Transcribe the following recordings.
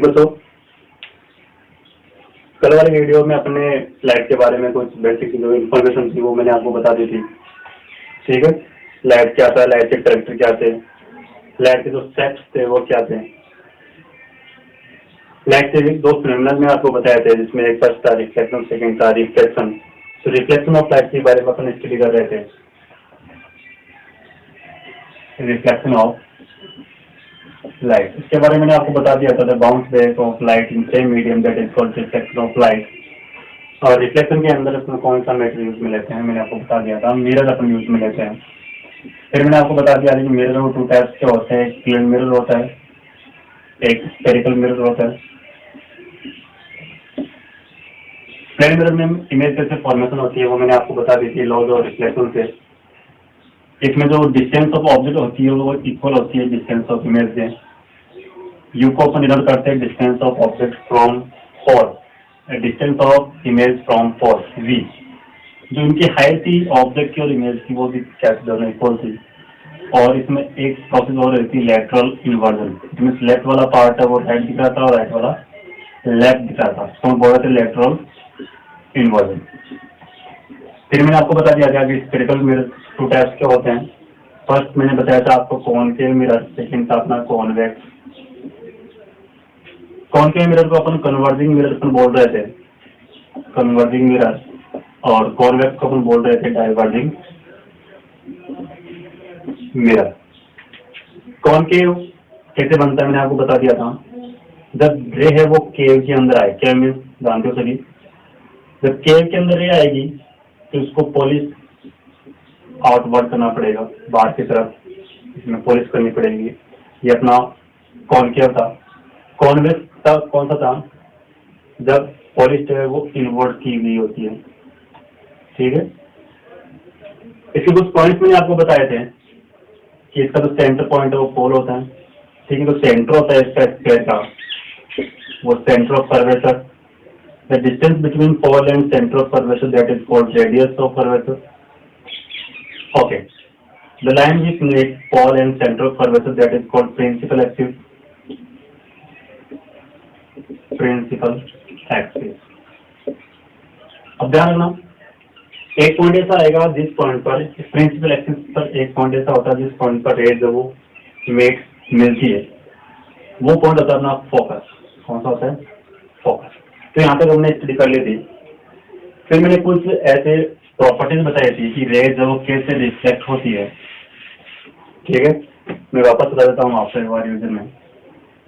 बच्चों, कल वाली वीडियो में अपने स्लाइड के बारे में कुछ बेसिक जो इन्फॉर्मेशन थी वो मैंने आपको बता दी थी। ठीक है, लाइट क्या था, लाइट के कैरेक्टर क्या थे, लाइट के जो स्टेप्स थे वो क्या थे। लाइट के दो फिनोमेना में आपको बताया थे, जिसमें एक फर्स्ट था रिफ्लेक्शन, सेकंड था रिफ्लेक्शन। तो रिफ्लेक्शन ऑफ लाइट के बारे में अपन स्टडी कर रहे थे। रिफ्लेक्शन ऑफ लाइट, इसके बारे में मैंने आपको बता दिया था, bounce back of light in same medium that is called reflection of light. और रिफ्लेक्शन के अंदर अपना कौन सा मेटेरियल यूज में लेते हैं मैंने आपको बता दिया था, मिरर अपन यूज में लेते हैं। फिर मैंने आपको बता दिया कि मिरर में टू टाइप्स के होते हैं, एक प्लेन मिरर होता है, एक स्फेरिकल मिरर होता है। प्लेन मिरर में इमेज कैसे फॉर्मेशन होती है वो मैंने आपको बता दी थी, लॉज और रिफ्लेक्शन से। इसमें जो डिस्टेंस ऑफ ऑब्जेक्ट होती है वो इक्वल होती है डिस्टेंस ऑफ इमेज से। यू को अपन डिनोट करते हैं distance of object from four, distance of image from four v. जो इनकी हाइट थी ऑब्जेक्ट की और इमेज की वो भी क्या दोनों इक्वल थी। और इसमें एक प्रोसेस और रहती है लैटरल इन्वर्जन, इसमें लेफ्ट वाला पार्ट है वो राइट दिख रहा था और राइट वाला लेफ्ट दिख रहा था, तो बोल रहे थे लैटरल इन्वर्जन। फिर मैंने आपको बता दिया था कि स्फेरिकल मिरर टू टाइप्स के होते हैं। फर्स्ट मैंने बताया था आपको कॉनकेव मिरर, सेकंड था अपना कॉन्वेक्स। कॉनकेव मिरर को अपन कन्वर्जिंग मिरर अपन बोल रहे थे, कन्वर्जिंग मिरर, और कॉन्वेक्स को अपन बोल रहे थे डाइवर्जिंग मिरर। कॉनकेव कैसे बनता है मैंने आपको बता दिया था, जब रे है वो केव के अंदर आए, केव में जानते हो सभी, जब केव के अंदर रे आएगी तो उसको पॉलिश आउटवर्ड करना पड़ेगा, बाहर की तरफ इसमें पॉलिश करनी पड़ेगी। ये अपना कॉनकेव था। कॉन्वेक्स था कौन सा था, जब पॉलिश जो है वो इनवर्ड की हुई होती है। ठीक है, इसके कुछ पॉइंट्स मैंने आपको बताए थे कि इसका जो सेंटर पॉइंट है वो पोल होता है। ठीक है, तो सेंटर होता है इसका स्क्वायर का, वो centre of curvature. The distance between pole and centre of curvature that is called radius of curvature. Okay, the line which connects pole and center of curvature that is called principal axis. Principal axis. अब ध्यान रखना, एक point ऐसा आएगा जिस point पर principal axis पर एक पॉइंट ऐसा होता है जिस पॉइंट पर रेज वो मेट मिलती है, वो पॉइंट होता है अपना फोकस। कौन सा होता है, फोकस। तो यहाँ तक हमने स्टडी कर ली थी। फिर मैंने कुछ ऐसे प्रॉपर्टीज बताई थी कि रेज वो कैसे रिफ्लेक्ट होती है। ठीक है, मैं वापस बता देता हूँ आपसे एक बार रिवीजन में।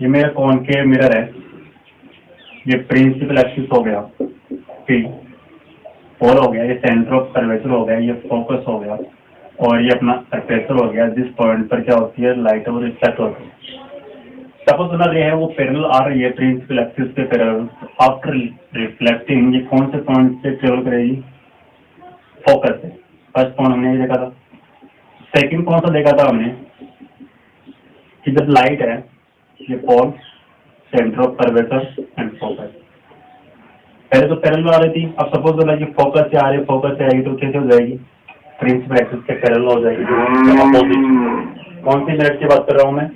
ये मेरा कॉनकेव मिरर है, ये प्रिंसिपल एक्सिस हो गया, पी पोल हो गया, ये सेंटर ऑफ कर्वेचर हो गया, ये फोकस हो गया, और ये अपना एपर्चर हो गया जिस पॉइंट पर क्या होती है लाइट वो रिफ्लेक्ट होती है। सपोज अगर ये है वो पैरेलल आ रही है प्रिंसिपल एक्सिस पे पैरेलल, आफ्टर रिफ्लेक्टिंग ये कौन से पॉइंट से ट्रेवल करेगी, फोकस से। फर्स्ट पॉइंट हमने ये देखा था। सेकंड कौन सा देखा था हमने कि जब लाइट है ये pole, centre of curvature and focus, पहले तो पैरेलल आ रही थी। अब सपोज बोला कि फोकस से आ रही है, फोकस से आएगी तो कैसे हो जाएगी, प्रिंसिपल एक्सिस के पैरेलल हो जाएगी, अपोजिट। कौन सी मिरर की बात कर रहा हूँ मैं,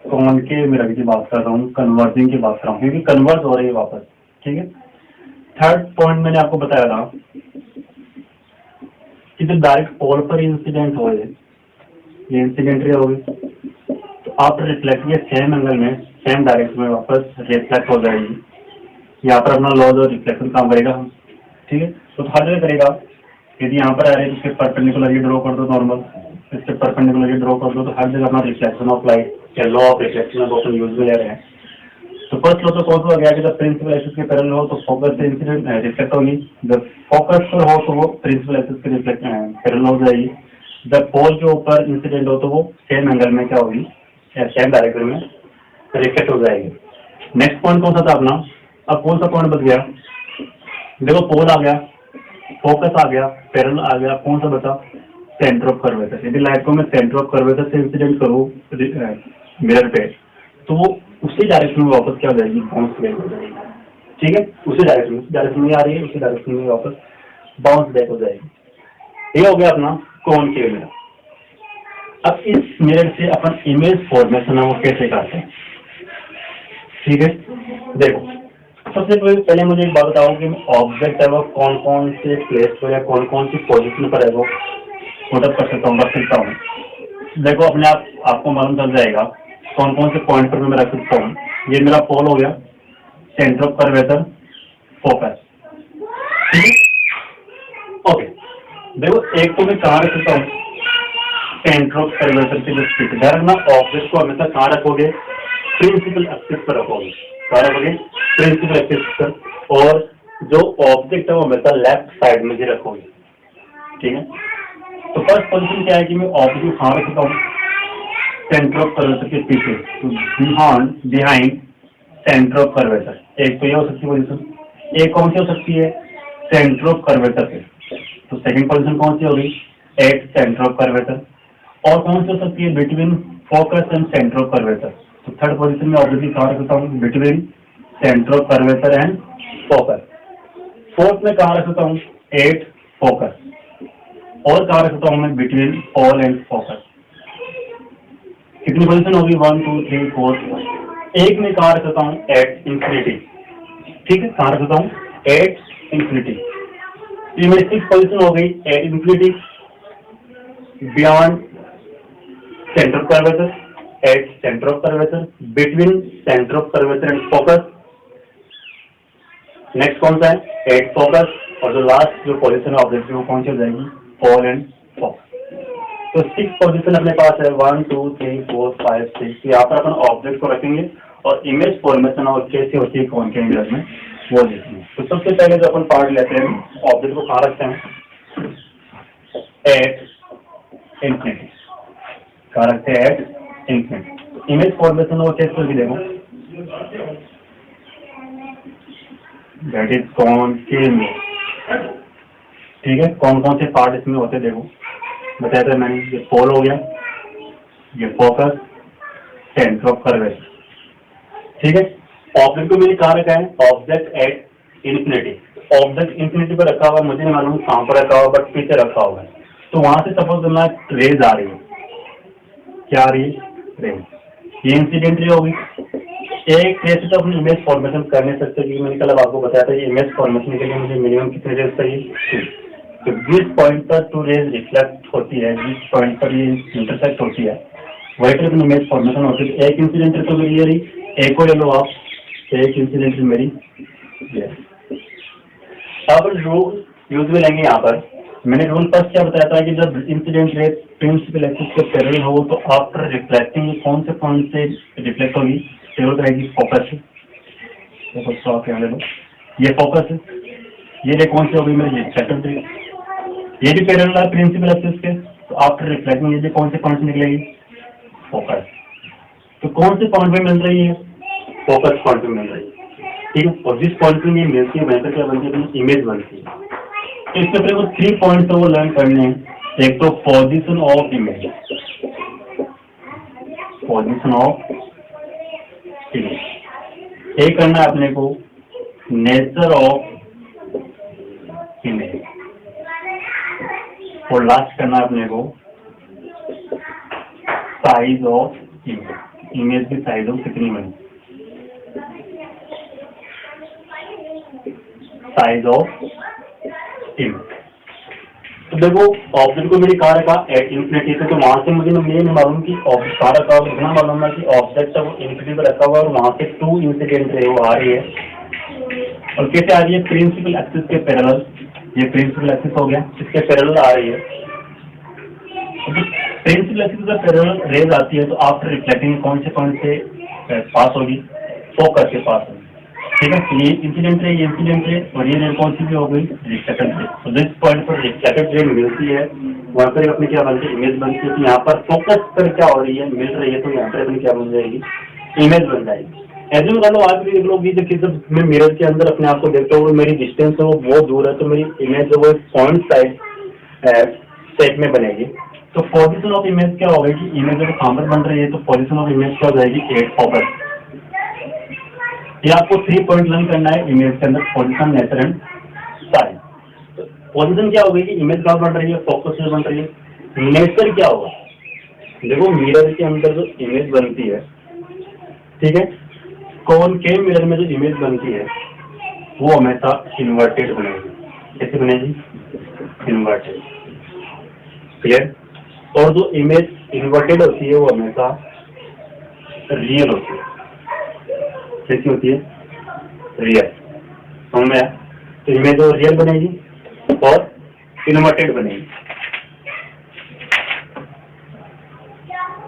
कॉनकेव मिरर की बात कर रहा हूँ, कन्वर्जिंग की बात कर रहा हूँ, क्योंकि कन्वर्ज हो रही है वापस। ठीक है, थर्ड पॉइंट मैंने आपको बताया था कि जब डायरेक्ट पोल पर इंसिडेंट हो, ये इंसिडेंट रे होगी, तो आफ्टर रिफ्लेक्ट ये सेम एंगल में सेम डायरेक्शन में वापस रिफ्लेक्ट हो जाएगी। यहाँ पर अपना लॉज और रिफ्लेक्शन काम करेगा हम। ठीक है, तो हर जगह करेगा। यदि यहाँ पर आ रही है तो इसके परपेंडिकुलर ये ड्रॉ कर दो नॉर्मल, इसके परपेंडिकुलर ये ड्रॉ कर दो, तो हर जगह अपना रिफ्लेक्शन ऑफ लाइट या लॉ ऑफ रिफ्लेक्शन को अपन यूज में ले रहे हैं। तो फर्स्ट लॉ तो कौन सा हो गया कि जब प्रिंसिपल एक्सिस के पैरेलल हो तो फोकस से इंसिडेंट रिफ्लेक्ट होगी, जब फोकस पर हो तो वो प्रिंसिपल एक्सिस के रिफ्लेक्ट पैरेलल हो जाएगी, जब पोल के ऊपर इंसिडेंट हो तो वो सेम एंगल में क्या होगी, सेम डायरेक्शन में रिफ्लेक्ट हो जाएगी। नेक्स्ट पॉइंट कौन सा था अपना, अब कौन सा पॉइंट बच गया, देखो पोल आ गया, फोकस आ गया, पैरेलल आ गया, कौन सा बचा, सेंटर ऑफ कर्वेचर। यदि लाइट को मैं सेंटर ऑफ कर्वेचर से इंसिडेंट करूँ मिरर पे तो वो उसी डायरेक्शन में वापस क्या हो जाएगी, बाउंस बैक हो जाएगी। ठीक है, उसी डायरेक्शन में आ रही है, उसी डायरेक्शन में वापस बाउंस बैक हो जाएगी। ये हो गया अपना कॉनकेव मिरर। अब इस मिरर से अपन इमेज फॉर्मेशन है वो कैसे करते हैं। ठीक है, देखो, सबसे पहले मुझे एक बात बताओ कि ऑब्जेक्ट है वो कौन कौन से प्लेस पर या कौन कौन सी पोजीशन पर है वो पुटअप कर सकता हूँ, रख सकता हूँ। देखो अपने आप आपको मालूम चल जाएगा कौन कौन से पॉइंट पर मैं रख सकता हूँ। ये मेरा पोल हो गया, सेंटर ऑफ कर्वेचर, फोकस, ठीक है। ओके, देखो एक तो मैं कहाँ रख सकता हूँ, सेंटर ऑफ कर्वेचर के जो स्थित है ना, ऑब्जेक्ट को हमेशा कहाँ रखोगे, प्रिंसिपल एक्सिस पर रखोगे। कहाँ रखोगे, प्रिंसिपल एक्सिस पर। और जो ऑब्जेक्ट है वो हमेशा लेफ्ट साइड में ही रखोगे, ठीक है। तो फर्स्ट पोजीशन क्या है कि मैं ऑब्जेक्ट को कहाँ रखता हूँ, सेंटर ऑफ कर्वेचर के पीछे, बिहाइंड सेंटर ऑफ कर्वेचर। एक तो ये हो सकती है पोजीशन। एक कौन सी हो सकती है, सेंटर ऑफ कर्वेचर पे। तो सेकंड पोजीशन कौन सी होगी, एट सेंटर ऑफ कर्वेचर। और कौन सी हो सकती है, between focus and centre of curvature. तो थर्ड पोजीशन में ऑब्जेक्ट कहाँ रखता हूँ, between centre of curvature and focus. Fourth में कहाँ रखता हूँ, एट फोकस। और कहाँ रखता हूँ मैं, बिटवीन पोल एंड फोकस। कितनी पोजीशन होगी, 1 2 3 4। एक में कहाँ रखता हूँ, एट इंफिनिटी, ठीक है। कहाँ रखता हूँ, एट इंफिनिटी। ये मेरी सिक्स पोजीशन हो गई, at infinity, beyond centre of curvature, eight centre of curvature, between centre of curvature and focus. Next कौन सा है, एट फोकस। और जो लास्ट जो पोजीशन ऑब्जेक्ट वो कौन सी हो जाएगी, पोल एंड फोकस। तो सिक्स पोजीशन अपने पास है, 1 2 3 4 5 6। यहाँ पर अपन ऑब्जेक्ट को रखेंगे और इमेज फॉर्मेशन और कैसे होती है कौन के इमेज में वो देखेंगे। तो सबसे पहले जो अपन पार्ट लेते हैं, ऑब्जेक्ट को कहाँ रखते हैं, एट इंफिनिटी। कहाँ रखते हैं, एट इंफिनिटी। इमेज फॉर्मेशन और कैसे होगी देखो, दैट इज कॉनकेव इमेज, ठीक है। कौन कौन से पार्ट इसमें होते हैं देखो, बताया था मैंने। ये पोल हो गया, ये फोकस, सेंटर ऑफ कर्वेचर, ठीक है। ऑब्जेक्ट को मैंने कहाँ रखा है, object at infinity. Object infinity पर रखा हुआ, मुझे नहीं मालूम कहाँ पर रखा हुआ, बट पीछे रखा हुआ है। तो वहां से सपोज करना रेज आ रही है, क्या आ रही है, रेज। ये इंसिडेंट रे होगी। एक रेज से तो अपनी इमेज फॉर्मेशन कर नहीं सकते, क्योंकि मैंने कल आपको बताया था ये इमेज फॉर्मेशन के लिए मुझे मिनिमम कितने रेज चाहिए। तो जिस पॉइंट पर टू रेज रिफ्लेक्ट होती है, जिस पॉइंट पर ये इंटरसेक्ट होती है, वही पर इमेज फॉर्मेशन होती है। एक इंसिडेंट तो मेरी ये रही, एक और ले लो आप, एक इंसिडेंट मेरी ये। अब रूल यूज में लेंगे यहाँ पर। मैंने रूल फर्स्ट क्या बताया था कि जब इंसिडेंट रे प्रिंसिपल एक्सिस के पैरेलल हो तो आफ्टर रिफ्लेक्टिंग कौन से पॉइंट से रिफ्लेक्ट होगी, केवल रहेगी फोकस से। ये फोकस है, ये रे कौन सी होगी मेरी, सेकंड रे। ये भी पैरेलल है प्रिंसिपल एक्सिस के, तो आफ्टर रिफ्लेक्टिंग ये भी कौन से पॉइंट से निकलेगी, फोकस। तो कौन से पॉइंट पे मिल रही है, फोकस पॉइंट पे मिल रही है, ठीक है। और जिस पॉइंट पे ये मिलती है वहीं पर क्या बनती है, इमेज बनती है। तो इसके अपने को 3 पॉइंट वो लर्न करने हैं। एक तो position of image, position of image. एक करना है अपने को नेचर ऑफ इमेज। और लास्ट करना है अपने को साइज ऑफ इमेज। इमेज की साइज ऑफ कितनी बनी, साइज ऑफ इमेज। तो देखो ऑब्जेक्ट को मेरी कहाँ रखा, एट इंफिनिटी से। तो वहां से मुझे नहीं मालूम कि ऑब्जेक्ट कहाँ रखा हुआ, इतना मालूम है कि ऑब्जेक्ट है वो इंफिनिटी पर रखा हुआ और वहां से 2 इंसिडेंट है वो आ रही है। और कैसे आ रही है, प्रिंसिपल एक्सिस के पैरेलल। ये प्रिंसिपल एक्सिस हो गया, इसके पैरेलल आ रही है। प्रिंसिपल एक्सिस का पैरेलल रेज आती है तो आफ्टर रिफ्लेक्टिंग कौन से पॉइंट से पास होगी, फोकस के पास होगी, ठीक है। ये इंसिडेंट रे, ये इंसिडेंट रे, और ये रे कौन सी भी हो गई, रिफ्लेक्टेड रे। तो जिस पॉइंट पर रिफ्लेक्टेड रे मिलती है वहां पर अपनी क्या बनती है, इमेज बनती है। तो यहाँ पर फोकस पर क्या हो रही है, मिल रही है, तो यहाँ पर अपनी क्या बन जाएगी, इमेज बन जाएगी। एज्यूम कर लो आप भी देख लो कि जब मैं मिरर के अंदर अपने आप को देखता हूँ, मेरी डिस्टेंस है वो बहुत दूर है, तो मेरी इमेज है वो पॉइंट साइड शेप में बनेगी। तो पोजीशन ऑफ इमेज क्या होगा कि इमेज अगर कहाँ पर बन रही है तो पोजीशन ऑफ इमेज क्या हो जाएगी, 8 फोकस। ये आपको 3 पॉइंट लर्न करना है इमेज के अंदर, position, nature and size. Position क्या होगी कि इमेज कहाँ बन रही है, फोकस में बन रही है। नेचर क्या होगा, देखो मिरर के अंदर जो इमेज बनती है, ठीक है, कॉनकेव मिरर में जो इमेज बनती है वो हमेशा इन्वर्टेड बनेगी। कैसे बनेगी? इन्वर्टेड। क्लियर? और जो इमेज इन्वर्टेड होती है वो हमेशा रियल होती है। कैसी होती है? रियल। समझ में आया? तो इमेज जो रियल बनेगी और इन्वर्टेड बनेगी।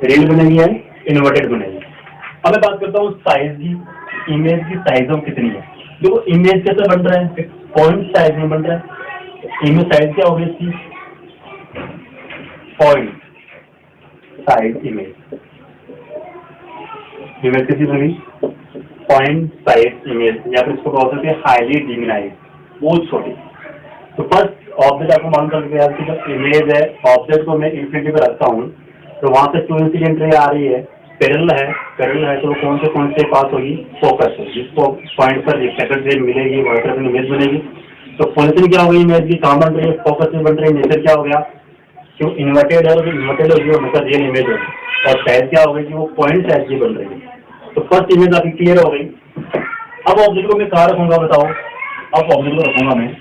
रियल बनेगी या इन्वर्टेड बनेगी। अब मैं बात करता हूँ साइज की। इमेज की साइज ऑफ कितनी है? देखो इमेज कैसे बन रहा है? पॉइंट साइज में बन रहा है। इमेज साइज क्या होगी इसकी? Point size image. इमेज कितनी बनेगी? पॉइंट साइज इमेज, या फिर इसको बोल सकते हैं हाईली डिमिनाइज, बहुत छोटी। तो फर्स्ट ऑब्जेक्ट आपको मालूम कर गया कि जो इमेज है, ऑब्जेक्ट को मैं इन्फिनिटी पे रखता हूँ तो वहां से टू इंसिडेंट रे आ रही है, पैरेलल है तो कौन से पास होगी? फोकस है, जिसको पॉइंट पर रिफ्लेक्टेड रे मिलेगी वहां पर इमेज बनेगी। तो पोजीशन क्या होगी इमेज की? कहाँ बन रही है? फोकस में बन रही है। नेचर क्या हो गया? जो इन्वर्टेड है वो इन्वर्टेड होगी, वो मतलब रियल इमेज होगी। और साइज क्या होगी कि वो पॉइंट साइज की बन रही है। तो फर्स्ट इमेज आपकी क्लियर हो गई। अब ऑब्जेक्ट को मैं कहाँ रखूंगा बताओ? अब ऑब्जेक्ट को रखूंगा मैं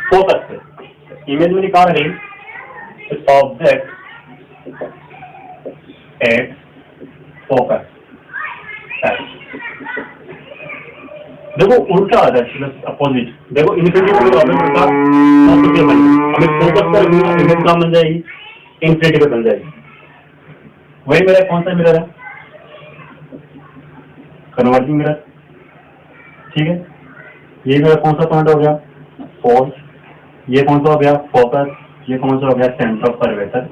फोकस पे। इमेज में कहाँ रही? Object at focus. देखो उल्टा आ जाए, अपोजिट। देखो इन्फिनिटी पे ऑब्जेक्ट का पॉजिटिव बन जाए, हमें फोकस पर इमेज कहाँ बन जाएगी? इन्फिनिटी पे बन जाएगी। वही मेरा कौन सा मिरर है? Converging mirror. ठीक है, ये मेरा कौन सा पॉइंट हो गया? फोर्स। ये कौन सा हो गया? फोकस। ये कौन सा हो गया? Centre of curvature.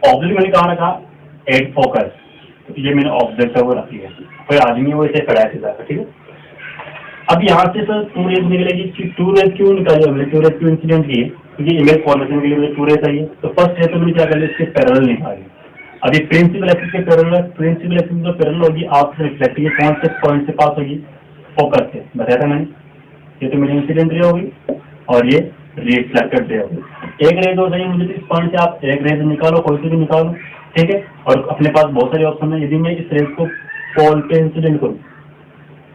ऑब्जेक्ट मैंने कहाँ रखा? At focus. ये मैंने ऑब्जेक्ट है वो रखी है, कोई आदमी है वो इसे खड़ा है सीधा। ठीक है, अब यहाँ से सर टू रेज निकलेगी। टू रेज क्यों निकाली हमने? टू रेज क्यों इंसिडेंट की? क्योंकि इमेज फॉर्मेशन के लिए मुझे टू रेज चाहिए। तो फर्स्ट है तो मैंने क्या कर लिया? इसके पैरेलल निकाली। अभी प्रिंसिपल एक्सिस के पैरेलल, प्रिंसिपल एक्सिस जो पैरेलल होगी आपसे रिफ्लेक्टिंग कौन से पॉइंट से पास होगी? फोकस से। बताया था मैंने। ये तो मेरी इंसिडेंट रे होगी और ये रिफ्लेक्टेड रे होगी। एक रेज हो चाहिए मुझे, इस पॉइंट से आप एक रेज निकालो, कोई से भी निकालो। ठीक है, और अपने पास बहुत सारे ऑप्शन है। यदि मैं इस रेज को पोल पे इंसिडेंट करूँ,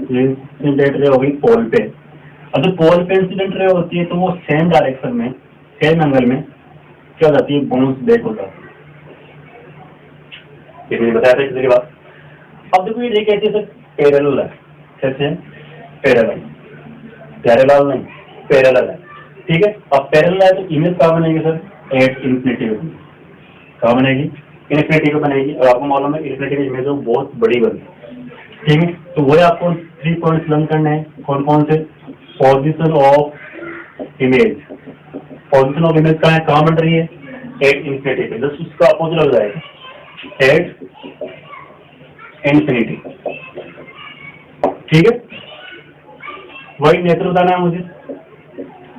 इंसिडेंट रे होगी पोल पे। अब जो पोल पे इंसिडेंट रे होती है तो वो सेम डायरेक्शन में, सेम एंगल में क्या हो जाती है? बाउंस बैक हो जाती है। ये मैंने बताया था किसी बात। अब देखो ये कैसे सर? पैरेलल है। कैसे? पैरेलल। पैरेलल नहीं, पैरेलल है। ठीक है, अब पैरेलल है तो इमेज कहाँ बनेगी सर? एट इन्फिनिटी पे। कहाँ बनेगी? इन्फिनिटी पे बनेगी। और आपको मालूम है इन्फिनिटी की इमेज बहुत बड़ी बनती है। ठीक है, तो वही आपको 3 पॉइंट्स लर्न करने हैं। कौन कौन से? Position of image. Position of image कहाँ है? कहाँ बन रही है? एट इन्फिनिटी पे। जस्ट उसका अपोजिट लग जाएगा, एट इन्फिनिटी। ठीक है, वही नेचर बताना है मुझे।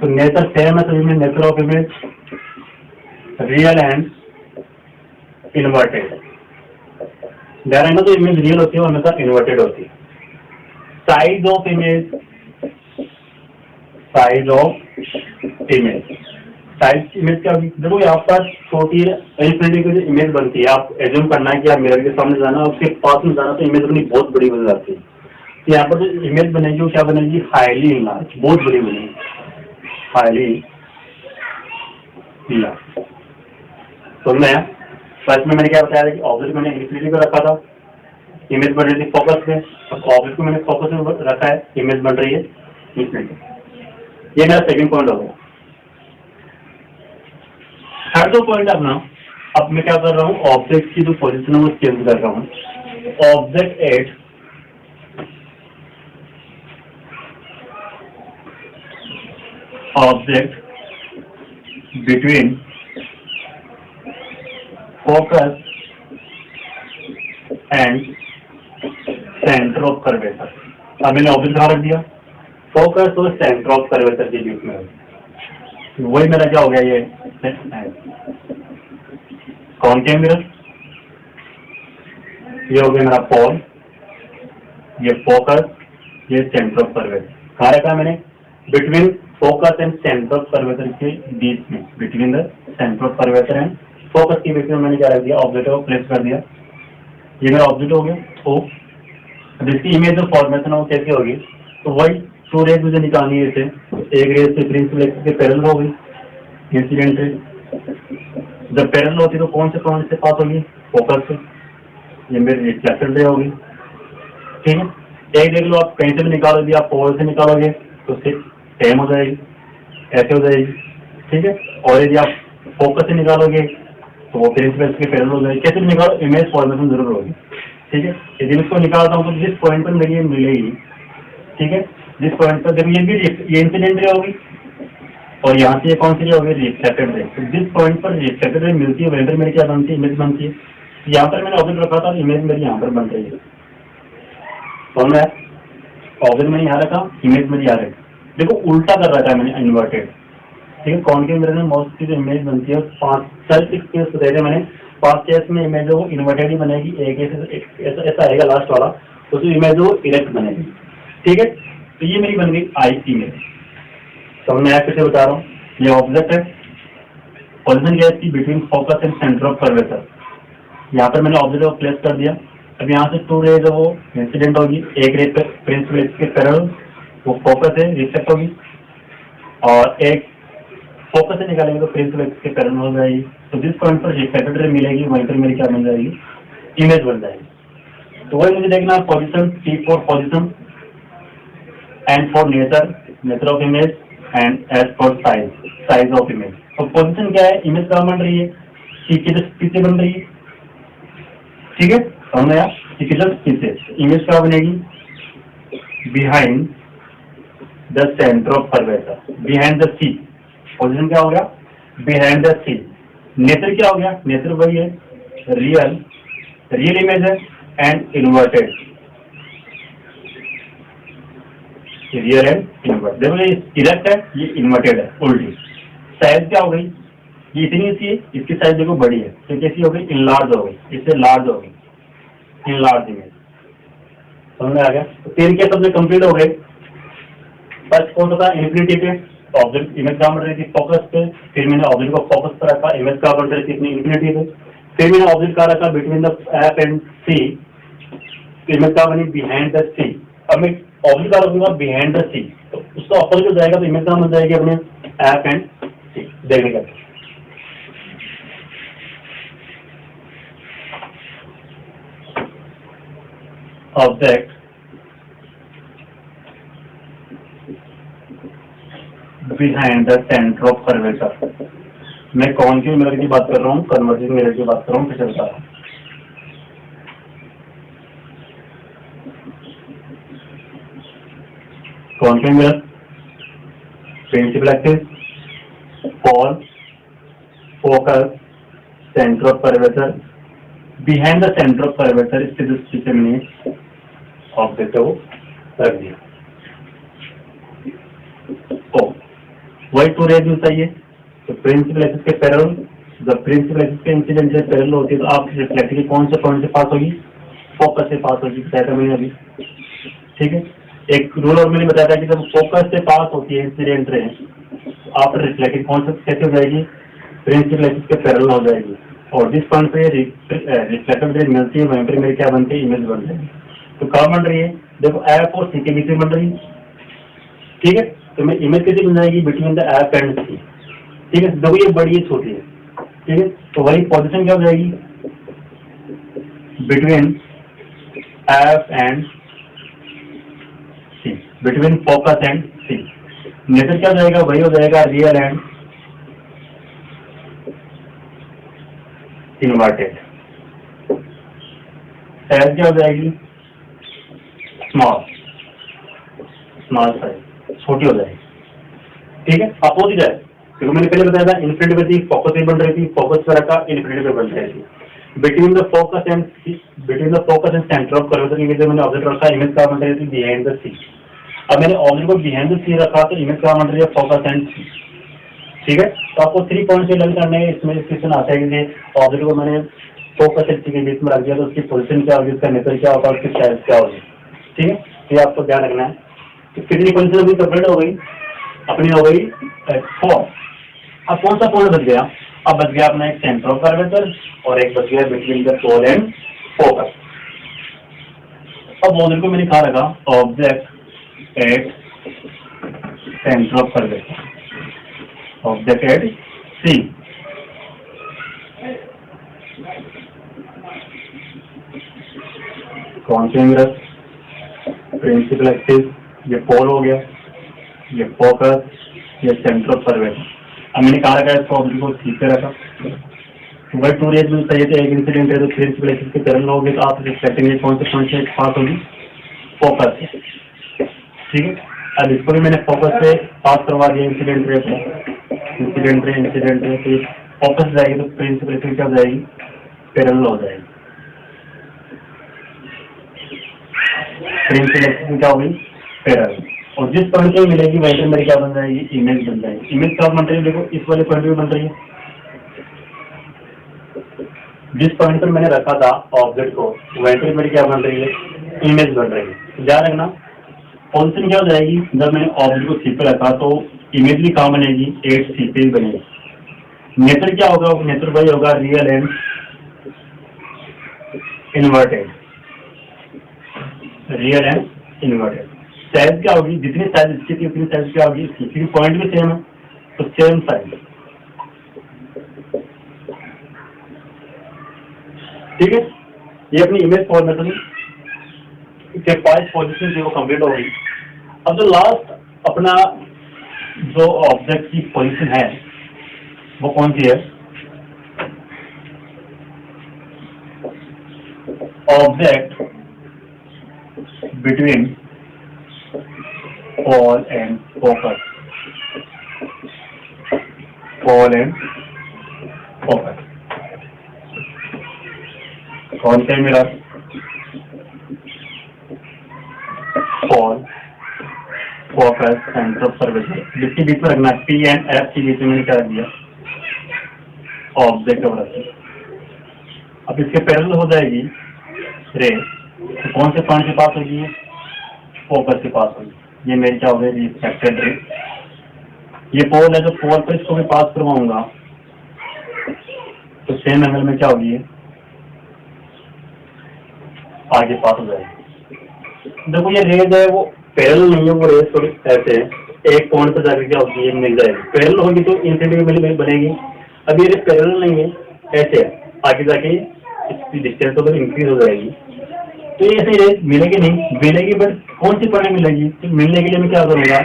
तो नेचर सेम है, तो nature of image real and inverted. Direct तो इमेज रियल होती है, हमेशा इन्वर्टेड होती है। Size of image, size of image, size image क्या होगी? देखो यहाँ पर छोटी इन्फिनिटी की जो इमेज बनती है, आप एज्यूम करना है कि आप मिरर के सामने जाना, उसके पास में जाना तो इमेज अपनी बहुत बड़ी बन जाती है। तो यहाँ पर जो इमेज बनेगी वो क्या बनेगी? हाईली इनलार्ज, बहुत बड़ी बनेगी, हाईली इनलार्ज। तो मैं फर्स्ट में मैंने क्या बताया था कि ऑब्जेक्ट मैंने इन्फिनिटी पे रखा था, इमेज बन रही थी फोकस में। ऑब्जेक्ट को मैंने फोकस में रखा है, इमेज बन रही है इन्फिनिटी। ये मेरा सेकंड पॉइंट हो गया। थर्ड जो पॉइंट अपना, अब मैं क्या कर रहा हूँ? ऑब्जेक्ट की जो पोजीशन है वो चेंज कर रहा हूँ। Object at object between focus and centre of curvature. अब मैंने ऑब्जेक्ट कहाँ रख दिया? फोकस और सेंटर ऑफ कर्वेचर के बीच में। वही मेरा क्या हो गया? ये कॉनकेव मिरर, ये हो गया मेरा पोल, ये फोकस, ये सेंटर ऑफ कर्वेचर। कहाँ रखा मैंने? Between focus and centre of curvature के बीच में, between the centre of curvature and focus की बेसिस में मैंने क्या रख दिया, ऑब्जेक्ट को प्लेस कर दिया। ये मेरा ऑब्जेक्ट हो गया। तो जिसकी इमेज जो फॉर्मेशन है वो कैसी होगी, तो वही टू रेज मुझे निकालनी है इसे। एक रेज से प्रिंसिपल एक्सिस के पैरेलल हो गई इंसिडेंट रे। जब पैरेलल होती है तो कौन से पॉइंट से पास होगी, फोकस से। ये मेरी रिफ्लेक्टेड रे होगी, ठीक है। एक देख लो, आप कहीं से भी निकालो, यदि आप पोल से निकालोगे तो सेम हो जाएगी, ऐसे हो जाएगी, ठीक है। और यदि आप फोकस से निकालोगे तो वो प्रिंसिपल के पैरेलल हो जाएगी। कैसे भी निकालो, इमेज फॉर्मेशन जरूर होगी, ठीक है। यदि मैं इसको निकालता हूँ तो जिस पॉइंट पर मेरी मिलेगी, ठीक है, जिस पॉइंट पर, देखो ये इंसिडेंट रे होगी और यहाँ से ये कौन सी रे होगी, रिफ्लेक्टेड रे। तो जिस पॉइंट पर रिफ्लेक्टेड रे मिलती है वहीं पर मेरी क्या बनती है, इमेज बनती है। यहाँ पर मैंने ऑब्जेक्ट रखा था, इमेज मेरी यहाँ पर बन रही है। तो मैं ऑब्जेक्ट मैंने यहाँ रखा, इमेज मेरी यहाँ रखी। देखो उल्टा कर रखा है मैंने, इन्वर्टेड, ठीक है। कॉनकेव मिरर में मोस्ट की जो इमेज बनती है 6 केस बताए थे मैंने। 5 केस में इमेज वो इन्वर्टेड ही बनेगी, एक ऐसा आएगा लास्ट वाला, तो इमेज वो इरेक्ट बनेगी, ठीक है। तो ये मेरी बन गई आई इमेज। तो मैं कैसे बता रहा हूँ, ये ऑब्जेक्ट है, पोजीशन क्या है इसकी, between focus and centre of curvature. यहाँ पर मैंने ऑब्जेक्ट को प्लेस कर दिया। अब यहाँ से टू रेज है वो इंसिडेंट होगी, एक रेज पे प्रिंसिपल के पैरेलल वो फोकस है, रिफ्लेक्ट होगी, और एक फोकस से निकालेंगे तो प्रिंसिपल के पैरेलल हो जाएगी। तो जिस पॉइंट पर रिफ्लेक्टेड रे मिलेगी वहीं पर मेरी क्या बन जाएगी, इमेज बन जाएगी। तो वही मुझे देखना है position, T for position, N for nature of image, and S for size of image. तो पोजीशन क्या है, इमेज कहाँ बन रही है, C के जस्ट पीछे बन रही है, ठीक है। समझ आया, C के जस्ट पीछे। इमेज क्या बनेगी, behind the centre of curvature, behind the C। Position क्या हो गया, बिहाइंड द C। नेचर क्या हो गया, नेचर वही है, रियल इमेज है, and inverted, real and inverted. देखो ये इरेक्ट है, ये इन्वर्टेड है, उल्टी। साइज क्या हो गई, ये इतनी सी है, इसकी साइज देखो बड़ी है, तो कैसी हो गई, इनलार्ज हो गई, इससे लार्ज हो गई, इनलार्ज इमेज। समझ में आ गया। तो 3 केस अपने कंप्लीट हो गए। फर्स्ट कौन सा था, इन्फिनिटी पे, ऑब्जेक्ट इमेज कहाँ बन रही थी, फोकस पे। फिर मैंने ऑब्जेक्ट को फोकस पर रखा, इमेज कहाँ बन रही थी अपनी इन्फिनिटी पे। फिर मैंने ऑब्जेक्ट कहाँ रखा, between the F and C, image कहाँ बनी, बिहाइंड द सी। अब मैं ऑब्जेक्ट कहाँ रखूंगा, बिहाइंड द सी, तो उसका अपोजिट हो जाएगा, तो इमेज कहाँ बन जाएगी अपने एफ एंड सी। देखने का object behind the centre of curvature. मैं कॉनकेव मिरर की बात कर रहा हूँ, कन्वर्जिंग मिरर की बात कर रहा हूँ, फिर बता रहा हूँ। Concave mirror, principal axis, pole, focus, centre of curvature, behind the centre of curvature, इसके दृष्टि मैंने ऑब्जेक्ट को रख दिया। तो वही टू रेज में चाहिए, तो प्रिंसिपल एक्सिस के पैरेलल, जब प्रिंसिपल एक्सिस के इंसिडेंट से पैरेलल होती है तो आप रिफ्लेक्ट की कौन से पॉइंट से पास होगी, फोकस से पास होगी, बताया मैंने अभी, ठीक है। एक रूल और मैंने बताया था कि जब फोकस से पास होती है इंसिडेंट रे, आप रिफ्लेक्ट कौन से कैसे हो जाएगी, प्रिंसिपल एक्सिस के पैरेलल हो जाएगी, और जिस पॉइंट पे रिफ्लेक्टेड रे मिलती है वहीं पर मेरी क्या बनती है, इमेज बन जाएगी। तो कहाँ बन रही है, देखो एफ और सी के बीच में बन रही है, ठीक है। तो मैं इमेज कैसे बन जाएगी, बिटवीन द एफ एंड सी, ठीक है। देखो ये बड़ी है, छोटी है, ठीक है। तो वही पोजीशन क्या हो जाएगी, between F and C, between focus and C. Nature क्या हो जाएगा, वही हो जाएगा, रियल एंड इन्वर्टेड। साइज क्या हो जाएगी, स्मॉल साइज, छोटी हो जाएगी, ठीक है। अपोजिट है, क्योंकि मैंने पहले बताया था इन्फिनिटी पे थी, फोकस पे बन रही थी, फोकस पे रखा, इन्फिनिटी पे बन रही थी। Between the focus and centre of curvature image मैंने ऑब्जेक्ट रखा, इमेज कहाँ बन रही थी, बिहाइंड द सी। अब मैंने ऑब्जेक्ट को बिहाइंड द सी रखा तो इमेज कहाँ बन रही है, फोकस एंड सी, ठीक है। तो आपको 3 पॉइंट से लर्न करने हैं। इसमें क्वेश्चन आता है कि ऑब्जेक्ट को मैंने फोकस एंड सी के बीच में रख दिया तो उसकी पोजीशन क्या होगी, उसका नेचर क्या होगा, उसकी साइज क्या होगी, ठीक है। ये आपको ध्यान रखना है। तो कितनी पोजीशन अभी कंप्लीट हो गई, अपनी हो गई 4। अब कौन सा पॉइंट बच गया, अब बच गया अपना एक सेंटर ऑफ कर्वेचर और एक बच गया between the pole and focus. अब मॉडल को मैंने कहा रखा object at centre of curvature, object at C. कौन से मिरर, प्रिंसिपल एक्सिस, ये पोल हो गया, ये फोकस, ये सेंटर ऑफ कर्वेचर। अब मैंने कहा रखा है इसको ऑब्जेक्ट को ठीक से रखा। वही टू रेज में चाहिए थे, एक इंसिडेंट है तो प्रिंसिपल एक्सिस के पैरेलल होगी, तो आप एक्सपेक्टिंग कौन से पॉइंट से पास होगी, फोकस से। ठीक है, अब इसको भी मैंने फोकस से पास करवा दिया इंसिडेंट रे को, इंसिडेंट रे तो फोकस जाएगी तो प्रिंसिपल एक्सिस क्या हो जाएगी, पैरेलल हो जाएगी। प्रिंसिपल एक्सिस क्या होगी, पैरेलल। और जिस पॉइंट पे मिलेगी वहीं पे मेरी क्या बन जाएगी, इमेज बन जाएगी। इमेज कब बन रही है, देखो इस वाले पॉइंट पे बन रही है। जिस पॉइंट पर मैंने रखा था ऑब्जेक्ट को वहीं पे मेरी क्या बन रही है, इमेज बन रही है। ध्यान रखना पोजीशन क्या हो जाएगी, जब मैंने ऑब्जेक्ट को सी पे रखा तो इमेज भी कहाँ बनेगी, 8 सी पे बनेगी। नेचर क्या होगा, नेचर वही होगा real and inverted, real and inverted. Size क्या होगी, जितनी साइज इसकी थी उतनी साइज क्या होगी इसकी, क्योंकि पॉइंट भी सेम है तो सेम साइज। ठीक है, ये अपनी इमेज फॉर्मेशन के 5 पोजीशन जो कंप्लीट होगी। अब जो लास्ट अपना जो ऑब्जेक्ट की पोजीशन है वो कौन सी है, object between pole and focus, pole and focus. कौन से mirror, pole, focus, centre of curvature. जिसके बीच में रखना पी एंड एफ के बीच में मैंने क्या रख दिया, ऑब्जेक्ट रख दिया। अब इसके पैरेलल हो जाएगी रे, तो कौन से पॉइंट के पास होगी, फोकस के पास होगी। ये मेरी क्या हो गई, रिफ्लेक्टेड रे। ये पोल है, तो पोल पर इसको भी पास करवाऊंगा तो सेम एंगल में क्या होगी, आगे पास हो जाएगी। देखो ये रेज है वो पैरेलल नहीं है, वो रेज थोड़ी ऐसे है, एक पॉइंट पर जाकर क्या होगी, ये मिल जाएगी। पैरेलल होगी तो इंफिनिटी बनेगी। अब ये रेज पैरेलल नहीं है, ऐसे है, आगे जाके इसकी डिस्टेंस तो इंक्रीज हो जाएगी। तो ये ऐसे रेज मिलेगी नहीं, मिलेगी बट कौन सी पॉइंट मिलेगी, तो मिलने के लिए मैं क्या करूंगा,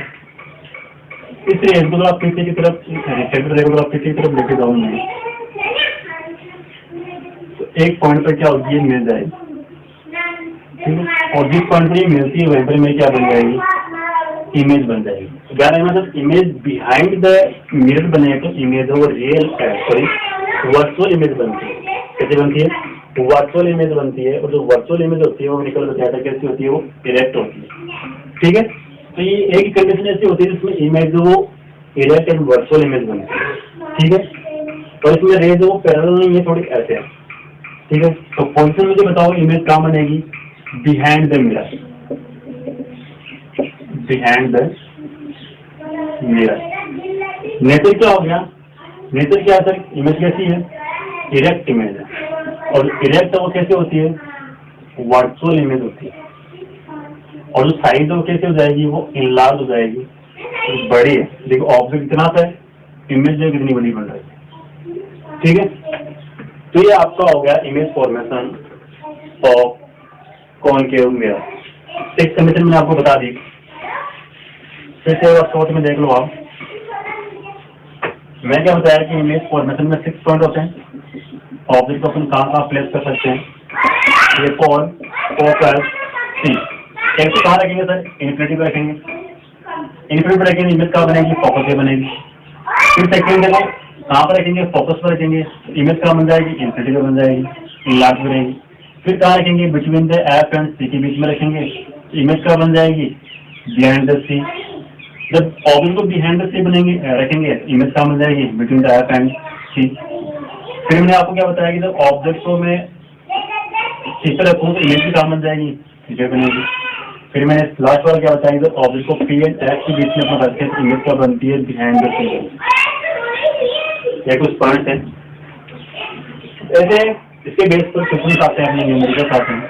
इस रेज को आप पीछे की तरफ, रिफ्लेक्टेड रे को आप पीछे की तरफ लेके जाऊंगी तो एक पॉइंट पर क्या होगी, ये मिल जाएगी। और जिस पॉइंट पर ये मिलती है वहीं पर मेरी क्या बन जाएगी, इमेज बन जाएगी। ध्यान रखना, जब इमेज बिहाइंड द मिरर बने तो इमेज वो रियल सॉरी वर्चुअल इमेज बनती है। कैसे बनती है, वर्चुअल इमेज बनती है। और जो वर्चुअल इमेज होती है वो निकल बताया कैसी होती है, वो इरेक्ट होती है। ठीक है, तो ये एक कंडीशन ऐसी होती है जिसमें इमेज वो इरेक्ट एंड वर्चुअल इमेज बनती है। ठीक है, तो इसमें रेज वो पैरेलल नहीं है, थोड़ी ऐसे है। ठीक है, तो पोजीशन मुझे बताओ इमेज कहाँ बनेगी, behind the mirror, behind the mirror. Nature क्या हो गया, नेचर क्या है सर, इमेज कैसी है, इरेक्ट इमेज है। और इरेक्ट वो कैसे होती है, वर्चुअल इमेज होती है। और जो साइज वो कैसे हो जाएगी, वो इनलार्ज हो जाएगी, बड़ी है। देखो ऑब्जेक्ट इतना सा है, इमेज जो कितनी बड़ी बन रही है। ठीक है, तो ये आपका हो गया image formation of concave mirror. एक समीकरण मैंने आपको बता दी, फिर से शॉर्ट में देख लो आप। मैं क्या बताया कि इमेज फॉर्मेशन में 6 पॉइंट होते हैं। ऑब्जेक्ट को अपन कहाँ प्लेस कर सकते हैं, ये पोल, फोकस, सी। एक तो कहाँ रखेंगे सर, इन्फिनिटी पे रखेंगे। इन्फिनिटी पे रखेंगे, इमेज कहाँ बनेगी, फोकस पे बनेगी। फिर सेकंड देखो कहाँ पर रखेंगे, फोकस पर रखेंगे, इमेज कहाँ बन जाएगी, इन्फिनिटी पे बन जाएगी, इनलार्ज बनेगी। फिर कहाँ रखेंगे, बिटवीन द एफ एंड सी के बीच में रखेंगे, इमेज कहाँ बन जाएगी, बिहाइंड द सी। जब ऑब्जेक्ट को बिहाइंड द सी बनेंगे रखेंगे, इमेज कहाँ बन जाएगी, बिटवीन द एफ एंड सी। फिर मैंने आपको क्या बताया कि जब ऑब्जेक्ट को मैं सी पर रखूँ तो इमेज भी कहाँ बन जाएगी, सी पे बनेगी। फिर मैंने लास्ट वाला क्या बताया, जब ऑब्जेक्ट को पी एंड एफ के बीच में अपना रखते हैं तो इमेज क्या बनती है, बिहाइंड द सी। ये कुछ पॉइंट्स हैं। ऐसे इसके बेस पर क्वेश्चन आते हैं, अपने न्यूमेरिकल्स आते हैं,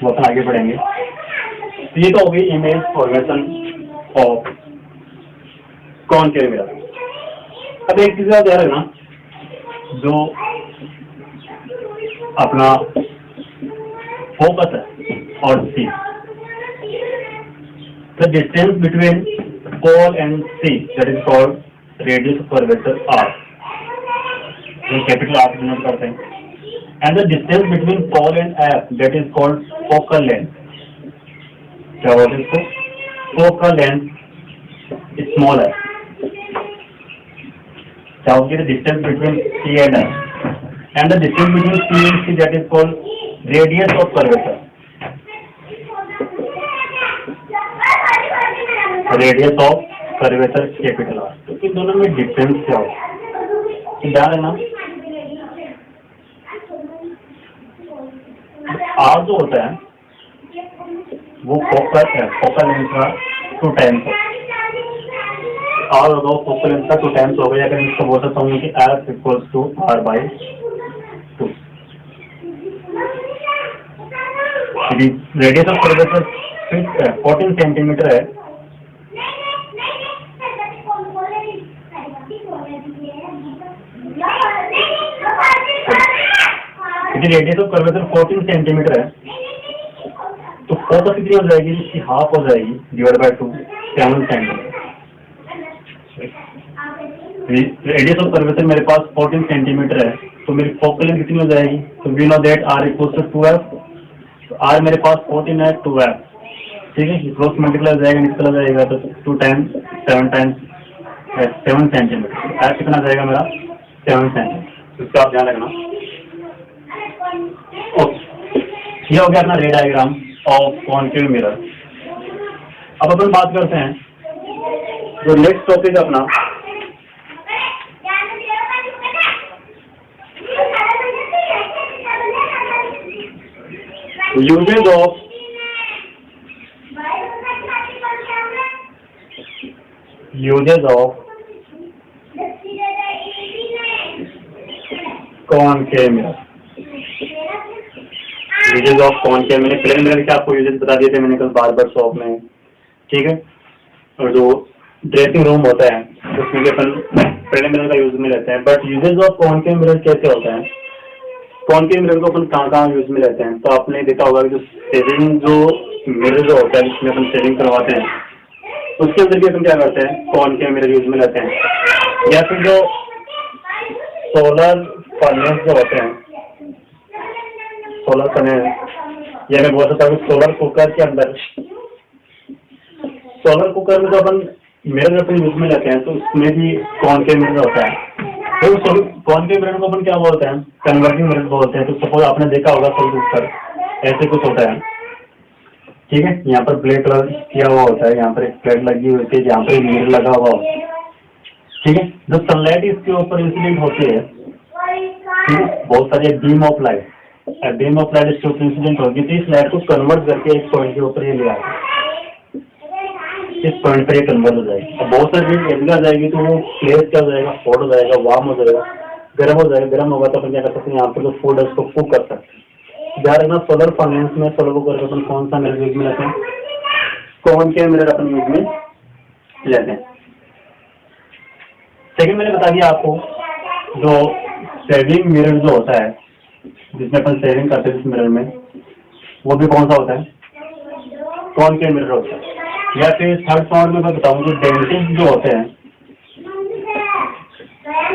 वो अपन आगे बढ़ेंगे। तो ये तो हो गई image formation of concave mirror. अब एक चीज ध्यान रखना, जो अपना फोकस है और C, the distance between pole and C that is called radius of curvature R, जो कैपिटल आर डिनोट करते हैं, and the distance between pole and F that is called focal length. क्या बोलते हैं इसको? फोकल लेंथ स्मॉल है। क्या होगी? The distance between C and F and the distance between C and C that is called radius of curvature. Radius of curvature capital R. तो इन दोनों में डिफरेंस क्या हो? ध्यान रखना, R जो होता है वो फोकस है, फोकल लेंथ का 2 टाइम्स है। R होगा फोकल लेंथ का 2 टाइम्स हो गया। अगर मैं इसको बोल सकता हूँ कि F equals to R by 2। Radius of curvature 14 centimetre है। यदि रेडियस ऑफ कर्वेचर 14 सेंटीमीटर है तो फोकस कितनी हो जाएगी? इसकी हाफ हो जाएगी, divide by 2, 7 centimetre. Radius of curvature मेरे पास 14 सेंटीमीटर है, तो मेरी फोकल लेंथ कितनी हो जाएगी? तो we know that R equals to 2F। तो R मेरे पास 14 है, 2F, ठीक है। क्रॉस मल्टीप्लाई हो जाएगा, निकला जाएगा, तो 2 टाइम्स 7 टाइम्स 7 सेंटीमीटर। F कितना जाएगा मेरा? 7 सेंटीमीटर। इसका आप ध्यान रखना। ओके, ये हो गया अपना रे डायग्राम ऑफ कॉनकेव मिरर। अब अपन बात करते हैं जो नेक्स्ट टॉपिक अपना uses of concave mirror. Uses of concave mirror, plane mirror के आपको यूजेज बता दिए थे मैंने कल बार्बर शॉप में, ठीक है। और जो ड्रेसिंग रूम होता है उसमें भी अपन प्लेन मिरर का यूज में लेते हैं। But uses of concave mirror कैसे होता है? कॉनकेव मिरर को अपन कहाँ यूज में लेते हैं? तो आपने देखा होगा कि जो शेविंग जो मिरर जो होता है जिसमें अपन शेविंग करवाते हैं, उसके अंदर भी अपन क्या करते हैं? कॉनकेव मिरर यूज में लेते हैं। या फिर जो सोलर फर्नेस जो होते हैं, सोलर फर्नेस, या मैं बोल सकता हूँ सोलर कुकर के अंदर, सोलर कुकर में जो अपन मिरर अपन यूज में लेते हैं तो उसमें भी कॉनकेव मिरर होता है। तो कॉनकेव मिरर को अपन क्या बोलते हैं? कन्वर्जिंग मिरर बोलते हैं। तो सपोज आपने देखा होगा सोलर कुकर ऐसे कुछ होता है, ठीक है। यहाँ पर ब्लैक कलर किया हुआ होता है, यहाँ पर एक प्लेट लगी हुई है, यहाँ पर एक मिरर लगा हुआ होता है, ठीक है। जो सनलाइट इसके ऊपर इंसिडेंट होती है, ठीक है, बहुत सारी बीम ऑफ लाइट इसके ऊपर इंसिडेंट होगी, तो इस लाइट को कन्वर्ट करके एक पॉइंट के ऊपर ये ले आएगा, इस पॉइंट पर ये कन्वर्ट हो जाएगी। अब बहुत सारी चीज आ जाएगी तो वो प्लेस क्या हो जाएगा? हॉट हो जाएगा, वार्म हो जाएगा, गर्म हो जाएगा। गर्म होगा तो अपन क्या कर सकते हैं? यहाँ पर जो फूड है उसको कुक कर सकते हैं। ध्यान रखना, सोलर फर्नेस में सोलर कुकर अपन कौन सा मिरर यूज में लेते हैं? कॉनकेव मिरर अपन यूज में लेते हैं। सेकंड मैंने बता दिया आपको, जो शेविंग मिरर जो होता है जिसमें अपन शेविंग करते हैं इस मिरर में, वो भी कौन सा होता है? कॉनकेव मिरर होता है। या फिर थर्ड पॉइंट में मैं बताऊँ जो डेंटिस्ट जो होते हैं,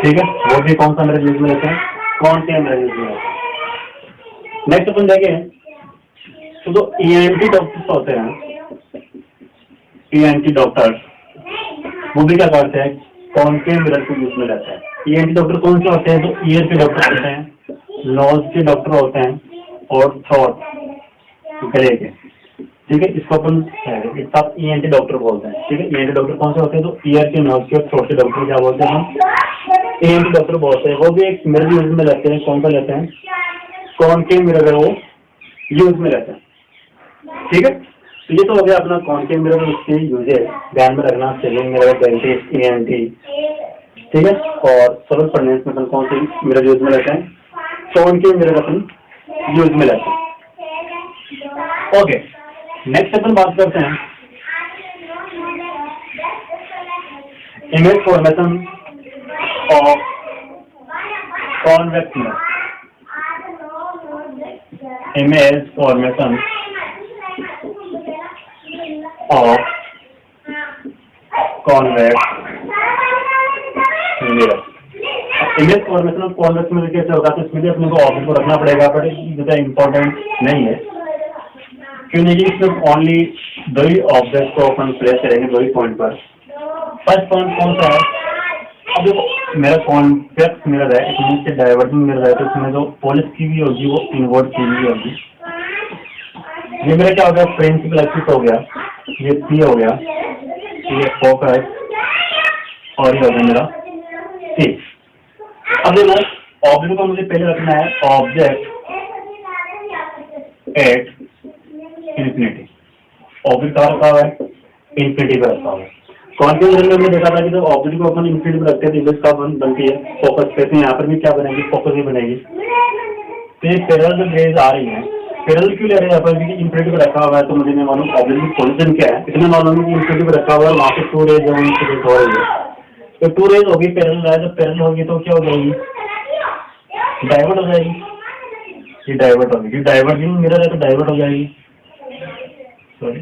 ठीक है, वो भी कौन सा मिरर यूज में लेते हैं? कॉनकेव मिरर यूज में लेते हैं। नेक्स्ट अपन देखें तो जो ENT डॉक्टर्स होते हैं, ENT डॉक्टर्स, वो भी क्या करते हैं? कॉनकेव मिरर को यूज में लेते हैं। ENT डॉक्टर कौन से होते हैं? जो ईयर के डॉक्टर होते हैं, नोज के डॉक्टर होते हैं, और थ्रोट गले के, ठीक है। इसको अपन एक साथ ENT डॉक्टर बोलते हैं, ठीक है। ENT डॉक्टर कौन से होते हैं? तो ईयर के, नोज के और थ्रोट के डॉक्टर क्या बोलते हैं? हम ENT डॉक्टर बोलते हैं। वो भी एक मिरर यूज में लेते हैं। कौन सा लेते हैं? कॉनकेव मिरर है वो यूज में लेते हैं, ठीक है। तो ये तो हो गया अपना कॉनकेव मिरर, उसके यूजेस ध्यान में रखना, शेविंग मिरर, डेंटिस्ट, ENT, ठीक है। और सरल पढ़ने में कौन सी मिरर यूज में लेते हैं, कौन के मिरर अपन यूज में लेते हैं। ओके, नेक्स्ट अपन बात करते हैं image formation of convex mirror. Image formation of convex mirror. Image formation of convex mirror कैसे होगा, तो इसमें भी अपने को ऑब्जेक्ट को रखना पड़ेगा, बट ज़्यादा इम्पोर्टेंट नहीं है। क्यों नहीं, इसमें ओनली दो ही ऑब्जेक्ट को अपन प्लेस करेंगे दो ही पॉइंट पर। फर्स्ट पॉइंट कौन सा है, अब देखो मेरा कॉन्वेक्स मिरर है, इसमें से डाइवर्जिंग मिरर है, तो इसमें जो पोलस की भी होगी वो इनवर्ट की भी होगी। ये मेरा क्या हो गया, प्रिंसिपल एक्सिस हो गया, ये पी हो गया, ये फोकस, और ये हो गया मेरा सी। अब देखो ऑब्जेक्ट को मुझे पहले रखना है ऑब्जेक्ट एट इन्फिनिटी। ऑब्जेक्ट कहाँ रखा हुआ है, इन्फिनिटी पे रखा हुआ है। कौन के मिरर में हमने देखा था कि जब ऑब्जेक्ट को अपन इन्फिनिटी पे रखते हैं तो इमेज का बनती है फोकस पे, तो यहाँ पर भी क्या बनेगी, फोकस ही बनेगी। तो ये पैरेलल जो रेज आ रही है, पैरेलल क्यों ले रहे हैं यहाँ पर, क्योंकि इन्फिनिटी पे रखा हुआ है, तो मुझे नहीं मालूम ऑब्जेक्ट की पोजीशन क्या है, इतना मालूम है कि इन्फिनिटी पे रखा हुआ है, वहाँ पे टू रेज हो रही है, तो टू रेज होगी पैरेलल है, जब पैरेलल होगी तो क्या हो जाएगी, डाइवर्ट हो जाएगी। ये डाइवर्ट होगी, डाइवर्जिंग मिरर है तो डाइवर्ट हो जाएगी, सॉरी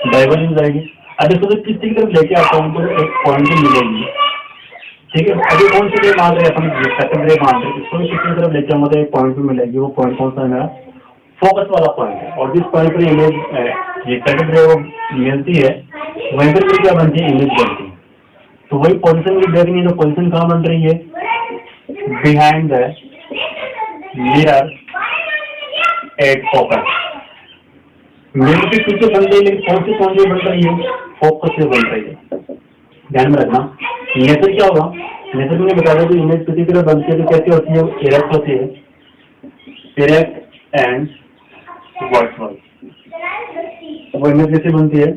डाइवर्जिंग हो जाएगी। अब इसको तो किसी की तरफ लेके आता हूँ तो एक पॉइंट भी मिलेगी, ठीक है। अभी कौन सी रे मान रहे हैं अपन, सेकंड रे मान रहे हैं, इसको भी किसी की तरफ लेके आऊंगा तो एक पॉइंट भी मिलेगी। वो पॉइंट कौन सा है, मेरा फोकस वाला पॉइंट है, और जिस पॉइंट पर इमेज ये सेकंड रे वो मिलती है वहीं पर भी क्या बनती है, इमेज बनती है। तो वही पोजीशन भी देख रही है, तो पोजीशन कहाँ बन रही है, behind the mirror at focus. Mirror के पीछे बन रही है, लेकिन कौन सी बन रही है, फोकस से बन रही है, ध्यान में रखना। नेचर क्या होगा, नेचर में बता दें कि इमेज किसी तरह बनती है तो कैसे होती है, इरेक्ट होती है, इरेक्ट एंड वर्टिकल। वो इमेज कैसे बनती है,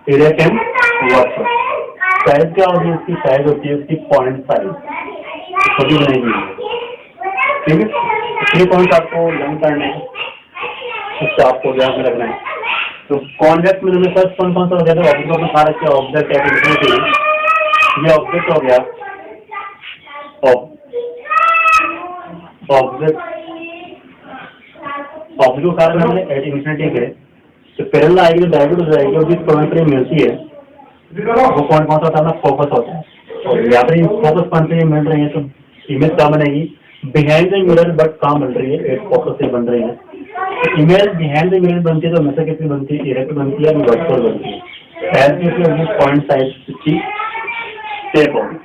इरेक्ट एंड वर्टिकल। साइज क्या होगी, उसकी साइज होती है उसकी पॉइंट साइज, छोटी बनेगी, ठीक है। ये पॉइंट आपको लर्न करना है, उससे आपको ध्यान में रखना है। तो कॉन्वेक्स मिरर में फर्स्ट कौन सा हो गया, ऑब्जेक्ट को सारा क्या ऑब्जेक्ट है, ये ऑब्जेक्ट हो गया, ऑब्जेक्ट को कारण हमने एट इन्फिनिटी के, तो पैरेलल आएगी तो डाइवर्ट हो जाएगी, और जिस पॉइंट पर मिलती है वो पॉइंट कौन सा होता है, फोकस होता है। और यहाँ पर फोकस पॉइंट पे मिल रही है तो इमेज कहाँ बनेगी, बिहाइंड द मिरर, बट कहाँ बन रही है, एट फोकस से बन रही है। तो इमेज बिहाइंड द मिरर बनती है तो हमेशा कितनी बनती है, इरेक्ट बनती है, वर्टिकल बनती है। एज की पॉइंट साइज की शेप होगी।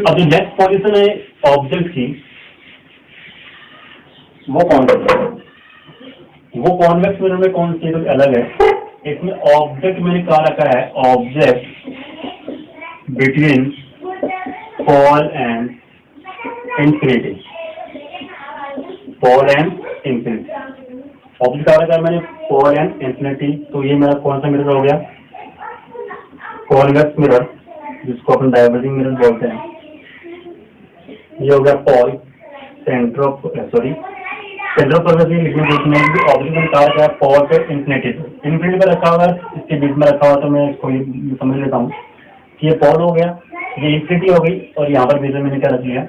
अब जो नेक्स्ट पोजीशन है ऑब्जेक्ट की, वो कौन सा है, वो कॉन्वेक्स मिरर में कौन सी तो अलग है। इसमें ऑब्जेक्ट मैंने कहा रखा है, object between pole and infinity, pole and infinity. Object कहा रखा है मैंने पोल एंड इंफिनिटी, तो ये मेरा कौन सा मिरर हो गया, कॉन्वेक्स मिरर, जिसको अपन डाइवर्जिंग मिरर बोलते हैं। ये हो गया पोल, सेंटर ऑफ लिखने देखने ऑब्जेक्ट में कहा गया पोल पे इन्फिनिटी पे रखा हुआ है, इसके बीच में रखा हुआ, तो मैं इसको समझ लेता हूँ कि ये पोल हो गया, ये इन्फिनिटी हो गई, और यहाँ पर बीच में मैंने क्या रख लिया,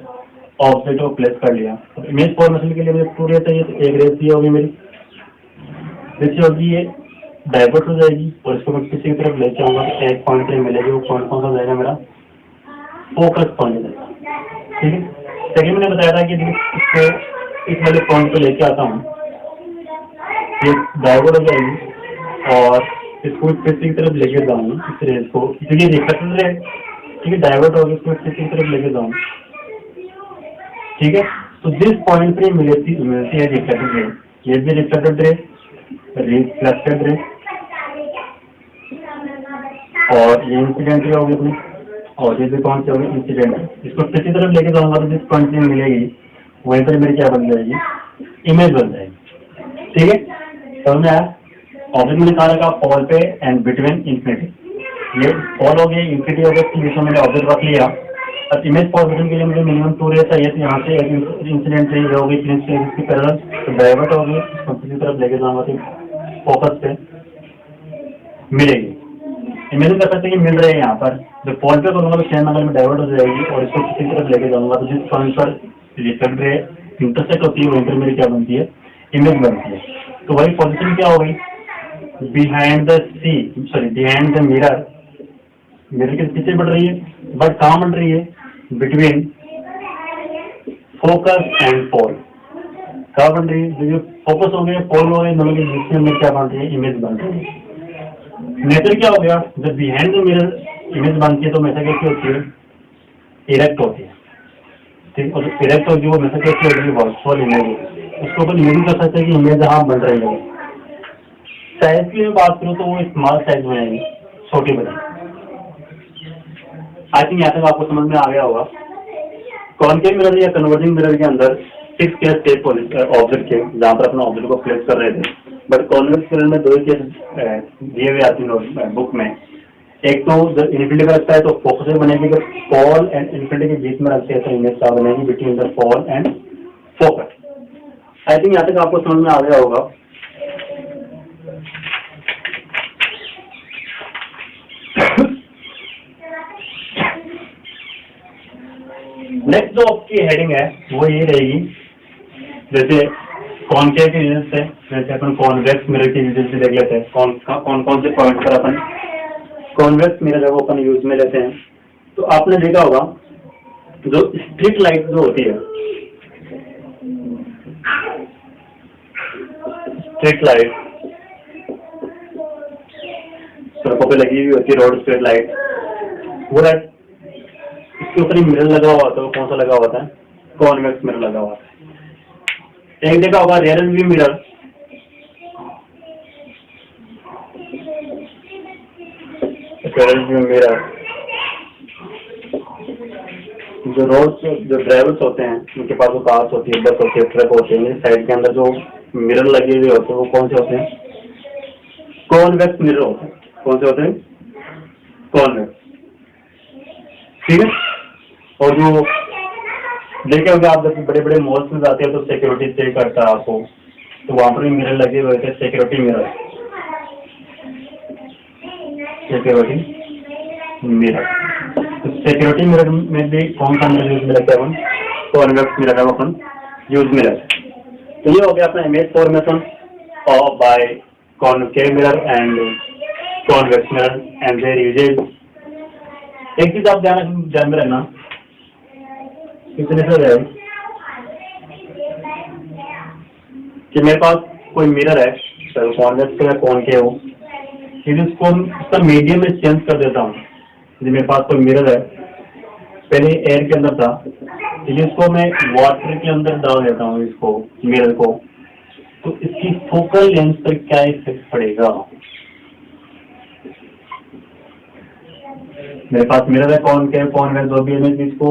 ऑब्जेक्ट को प्लेस कर लिया। तो इमेज फॉर्मेशन के लिए मुझे टू रे चाहिए, तो एक रेस ये होगी मेरी, जैसे होगी ये डाइवर्ट हो जाएगी, और इसको मैं किसी की तरफ लेके आऊंगा तो एक पॉइंट पे मिलेगी, वो पॉइंट कौन सा जाएगा, मेरा फोकस पॉइंट जाएगा, ठीक है। सेकेंड मैंने बताया था कि इसको इस वाले पॉइंट पे लेके आता हूँ, ये डाइवर्ट हो जाएगी, और इसको किसी की तरफ लेके जाऊंगा, इस रेस को, क्योंकि रिफ्लेक्टेड रे, ठीक है, डाइवर्ट होगी, इसको किसी की तरफ लेके जाऊँ, ठीक है। तो जिस पॉइंट पे मिलती है रिफ्लेक्टेड रे, ये भी रिफ्लेक्टेड रे, रिफ्लेक्टेड रे, और ये इंसिडेंट रे होगी अपनी, और ये भी कौन सी होगी, इंसिडेंट रे। इसको किसी तरफ लेके जाऊंगा तो जिस पॉइंट पे मिलेगी वहीं पर मेरी क्या बन जाएगी, इमेज बन जाएगी। ठीक है, समझ में आया? ऑब्जेक्ट में लिखा रखा फॉल पे एंड बिटवीन इंफिनिटी, ये फॉल हो गया, इंफिनिटी हो गया, इसके बीच में मैंने ऑब्जेक्ट रख लिया। अब इमेज फॉरवर्डिंग के लिए मुझे मिनिमम 2 रेज चाहिए, तो यहाँ से इंसिडेंट रेज होगी, प्रिंस रेज की पैरेलल, तो डाइवर्ट होगी, इसको दूसरी तरफ लेके जाऊंगा तो फोकस पे मिलेगी। इमेजिन कर सकते हैं कि मिल रहे हैं यहाँ पर, जब फॉल पे करूंगा तो सेम एंगल में डाइवर्ट हो जाएगी और इसको किसी तरफ लेके जाऊंगा तो जिस पॉइंट पर रिफ्लेक्ट रे इंटरसेक्ट होती है वहीं पर मेरी क्या बनती है, इमेज बनती है। तो वही पोजिशन क्या हो गई, behind the C, sorry behind the mirror, mirror के पीछे बढ़ रही है, बट कहाँ बन रही है, बिटवीन फोकस एंड पोल, कहाँ बन रही है, जो फोकस हो गए पोल हो गए, दोनों के बीच में क्या बन रही है, इमेज बन रही है। नेचर क्या हो गया, जब बिहाइंड द मिरर इमेज बनती है तो हमेशा कैसी होती है, इरेक्ट होती है, ठीक, और इरेक्ट होगी वो हमेशा कैसी होती है, वर्चुअल इमेज। उसको अपन ये भी कर सकते हैं कि इमेज हाँ बन रही है। साइज की बात करूँ तो वो स्मॉल साइज में आएगी, छोटी बनेगी। आई थिंक यहाँ तक आपको समझ में आ गया होगा। कॉनकेव मिरर या कन्वर्जिंग मिरर के अंदर 6 केस थे ऑब्जेक्ट के, जहाँ पर अपना ऑब्जेक्ट को प्लेस कर रहे थे, बट कॉन्वेक्स मिरर में 2 केस दिए हुए आते हैं बुक में। एक तो जब इन्फिनिटी का रखता है तो फोकस बनेगी, जब फॉल एंड इन्फिनिटी के बीच में रखते हैं तो इमेज क्या बनेगी, between the fall and focus. I think यहाँ तक आपको समझ में आ गया होगा। नेक्स्ट जो आपकी हेडिंग है वो ये रहेगी, जैसे कॉनकेव के यूजेस से, जैसे अपन कॉन्वेक्स मिरर के यूजेस से देख लेते हैं, कौन से पॉइंट पर अपन कॉन्वेक्स मिरर है वो अपन यूज में लेते हैं। तो आपने देखा होगा जो स्ट्रीट लाइट जो होती है, स्ट्रीट लाइट सड़कों पे लगी हुई होती है, रोड स्ट्रीट लाइट, वो इसके ऊपर ही मिरर लगा हुआ होता है, कौन सा लगा हुआ था, कॉन्वेक्स मिरर लगा हुआ है। एक देखा होगा rear view mirror, rear view mirror जो रोड जो ड्राइवर्स होते हैं उनके पास, वो कार्स होती है, बस होती है, ट्रक होते हैं, साइड के अंदर जो मिरर लगे हुए होते हैं वो कौन से होते हैं, कॉन्वेक्स मिरर होते हैं। कौन से होते हैं, कॉन्वेक्स, ठीक है। और जो देखे होंगे आप जब बड़े बड़े मॉल्स में जाते हैं तो सिक्योरिटी चेक करता है आपको, तो वहां पर भी मिरर लगे हुए थे, सिक्योरिटी मिरर, सिक्योरिटी मिरर। तो सिक्योरिटी मिरर में भी कौन सा मिरर यूज में रखते हैं अपन, कॉन्वेक्स मिरर है अपन यूज में रखते हैं। तो ये हो गया अपना इमेज फॉर्मेशन और by concave mirror and convex mirror and their uses. एक चीज आप ध्यान में रखना, कितने से है कि मेरे पास कोई मिरर है, कॉन्वेक्स या कॉनकेव, यदि उसको उसका मीडियम में चेंज कर देता हूँ, यदि मेरे पास कोई मिरर है, पहले एयर के अंदर था, यदि इसको मैं वाटर के अंदर डाल देता हूँ इसको मिरर को, तो इसकी फोकल लेंथ पर क्या इफेक्ट पड़ेगा। मेरे पास मिरर है कॉनकेव कॉन्वेक्स जो भी है, मैं इसको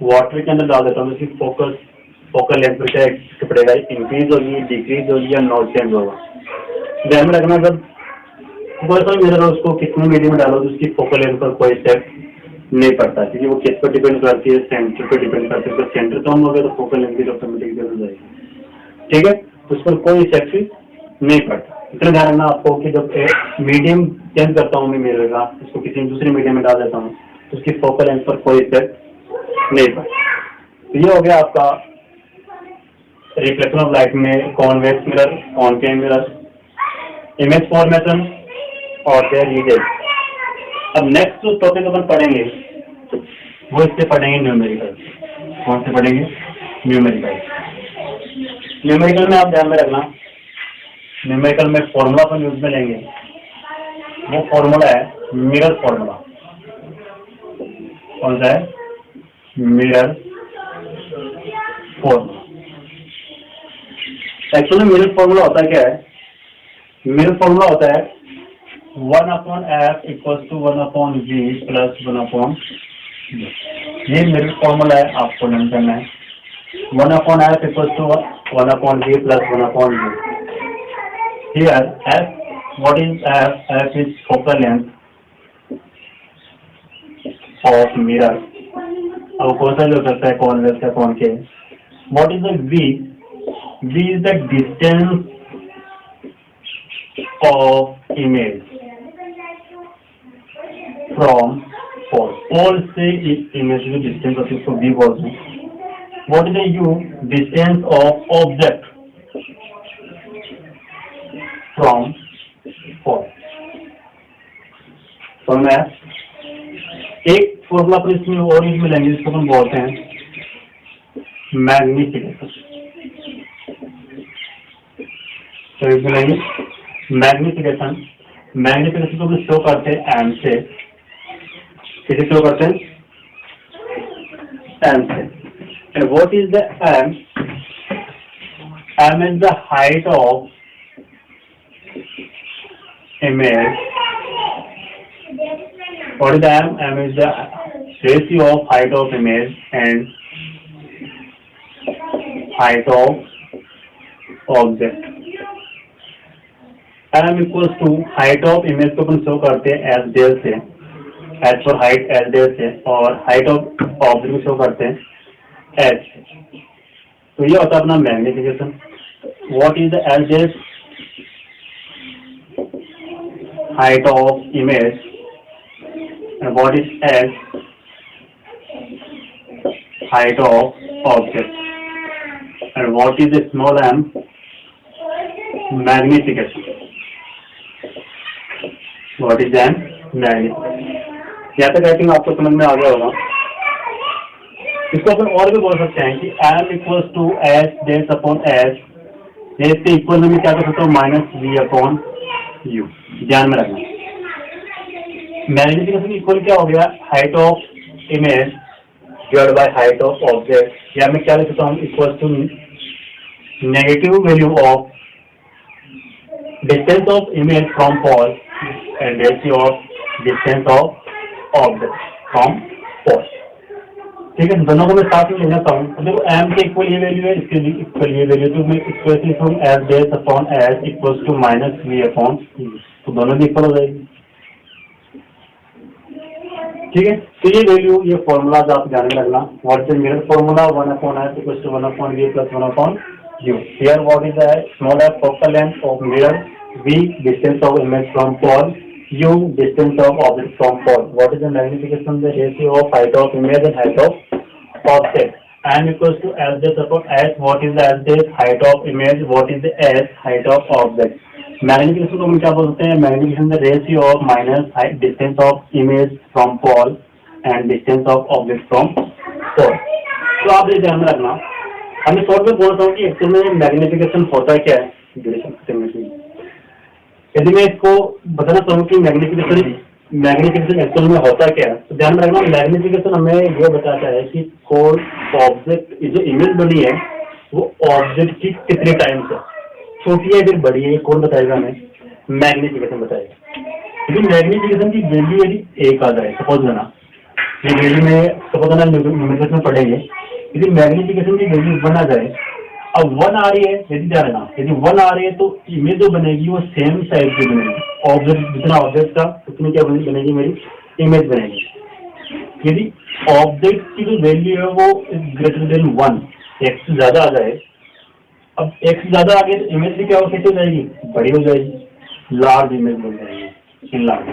वाटर के अंदर डाल देता हूँ, इसकी फोकल लेंथ पर क्या इफेक्ट पड़ेगा, इंक्रीज होगी, डिक्रीज होगी या नॉट चेंज होगा। ध्यान में रखना, जब कोई सा मिरर है उसको कितने मीडियम में डालो तो उसकी फोकल लेंथ पर कोई इफेक्ट नहीं पड़ता, क्योंकि वो किस पर डिपेंड करती है, सेंटर पर डिपेंड करती है। तो सेंटर कम हो गया तो फोकल लेंथ भी ऑटोमेटिकली हो जाएगी, ठीक है। उस पर कोई इफेक्ट नहीं पड़ता। इतना ध्यान रखना आपको कि जब मीडियम चेंज करता हूँ मैं मिरर का, उसको किसी दूसरे मीडियम में डाल देता हूँ तो उसकी फोकल लेंथ पर कोई इफेक्ट नहीं पड़ता। तो ये हो गया आपका रिफ्लेक्शन ऑफ लाइट में convex mirror, concave mirror, image formation और देयर यूजेज। अब नेक्स्ट जो टॉपिक अपन पढ़ेंगे वो इससे पढ़ेंगे न्यूमेरिकल। कौन से पढ़ेंगे, न्यूमेरिकल। न्यूमेरिकल में आप ध्यान में रखना, न्यूमेरिकल में फॉर्मूला अपन यूज में लेंगे, वो फॉर्मूला है मिरर फॉर्मूला। कौन सा है, mirror formula. Actually mirror formula होता क्या है, मिरर फॉर्मूला होता है 1/f = 1/v + 1/v। ये मिरर फॉर्मूला है, आपको लर्न करना है। 1/f = 1/v + 1/v। here f, what is f? F is focal length of mirror. अब कौन सा जो करता है, कॉन्वेक्स या concave. What is the v? V is the distance of image from pole. Pole से image की distance होती है, उसको v बोलते हैं. What is the u? Distance of object from pole. तो मैं एक फॉर्मूला पर इसमें और यूज मिलेंगे, जिसको हम बोलते हैं मैग्निफिकेशन. तो इसमें मिलेंगे मैग्निफिकेशन. मैग्निफिकेशन को हम शो करते हैं एम से. किसे शो करते हैं? एम से. And what is the m? M is the height of image. What is the m? M is the ratio of height of image and height of object. m equals to height of image को अपन show करते हैं s dash से, h for height s dash से, और height of object को show करते हैं h. तो ये होता है अपना magnification. What is the s dash? Height of image. And what is S? Height of object. And what is the small m? Magnification. What is m? Magnification. यहाँ तक आई थिंक आपको समझ में आ गया होगा. इसको अपन और भी बोल सकते हैं कि m equals to s dash upon s. इसके इक्वल में क्या कर सकता हूँ? Minus v upon u. ध्यान में रखना. मैग्निफिकेशन इक्वल क्या हो गया? Height of image divided by height of object. या मैं क्या लिख सकता हूँ? Equal to negative value of distance of image from pole and ratio of distance of object from pole. ठीक है, दोनों को मैं साथ में ले जाता हूँ. देखो m के इक्वल ये वैल्यू है, इसके इक्वल ये वैल्यू, तो मैं इक्वल लिखूँ s dash upon s equals to minus v upon u. तो दोनों भी इक्वल हो जाएगी. ठीक है, तो ये वैल्यू, ये फॉर्मूलाज आप ध्यान में रखना. What is the mirror formula? 1 upon s equals to 1 upon v plus 1 upon u. Here what is the small f? Focal length of mirror. v distance of image from pole. u distance of object from pole. What is the magnification? The ratio of height of image and height of object. m equals to s dash upon s. What is the s dash? Height of image. What is the s? Height of object. Magnification को हम क्या बोलते हैं? Magnification the ratio of minus height distance of image from pole and distance of object from Paul. तो आप ये ध्यान में रखना. हमें शॉर्ट में बोलता हूँ कि एक्चुअल में मैग्निफिकेशन होता क्या है. यदि मैं इसको बताना चाहूँ कि मैग्निफिकेशन एक्चुअल में होता क्या है, तो ध्यान में रखना. मैग्निफिकेशन हमें ये बताता है कि कोई ऑब्जेक्ट, जो इमेज बनी है, वो ऑब्जेक्ट की कितने टाइम से छोटी है फिर बड़ी है. कौन बताएगा? हमें मैग्निफिकेशन बताएगा. यदि मैग्निफिकेशन की वैल्यू यदि एक आ जाए, सपोज करना ये वैल्यू में, सपोज करना न्यूमेरिकल्स में पढ़ेंगे, यदि मैग्निफिकेशन की वैल्यू 1 आ जाए. अब 1 आ रही है, यदि ध्यान रखना, यदि 1 आ रही है तो इमेज जो बनेगी वो सेम साइज की बनेगी. ऑब्जेक्ट जितना ऑब्जेक्ट था उतनी क्या बनेगी? मेरी इमेज बनेगी. यदि ऑब्जेक्ट की जो वैल्यू है वो ग्रेटर देन 1, x से ज्यादा आ जाए. अब x से ज्यादा आगे तो इमेज भी क्या हो, कैसे हो जाएगी? बड़ी हो जाएगी, लार्ज इमेज बन जाएगी. इन लार्ज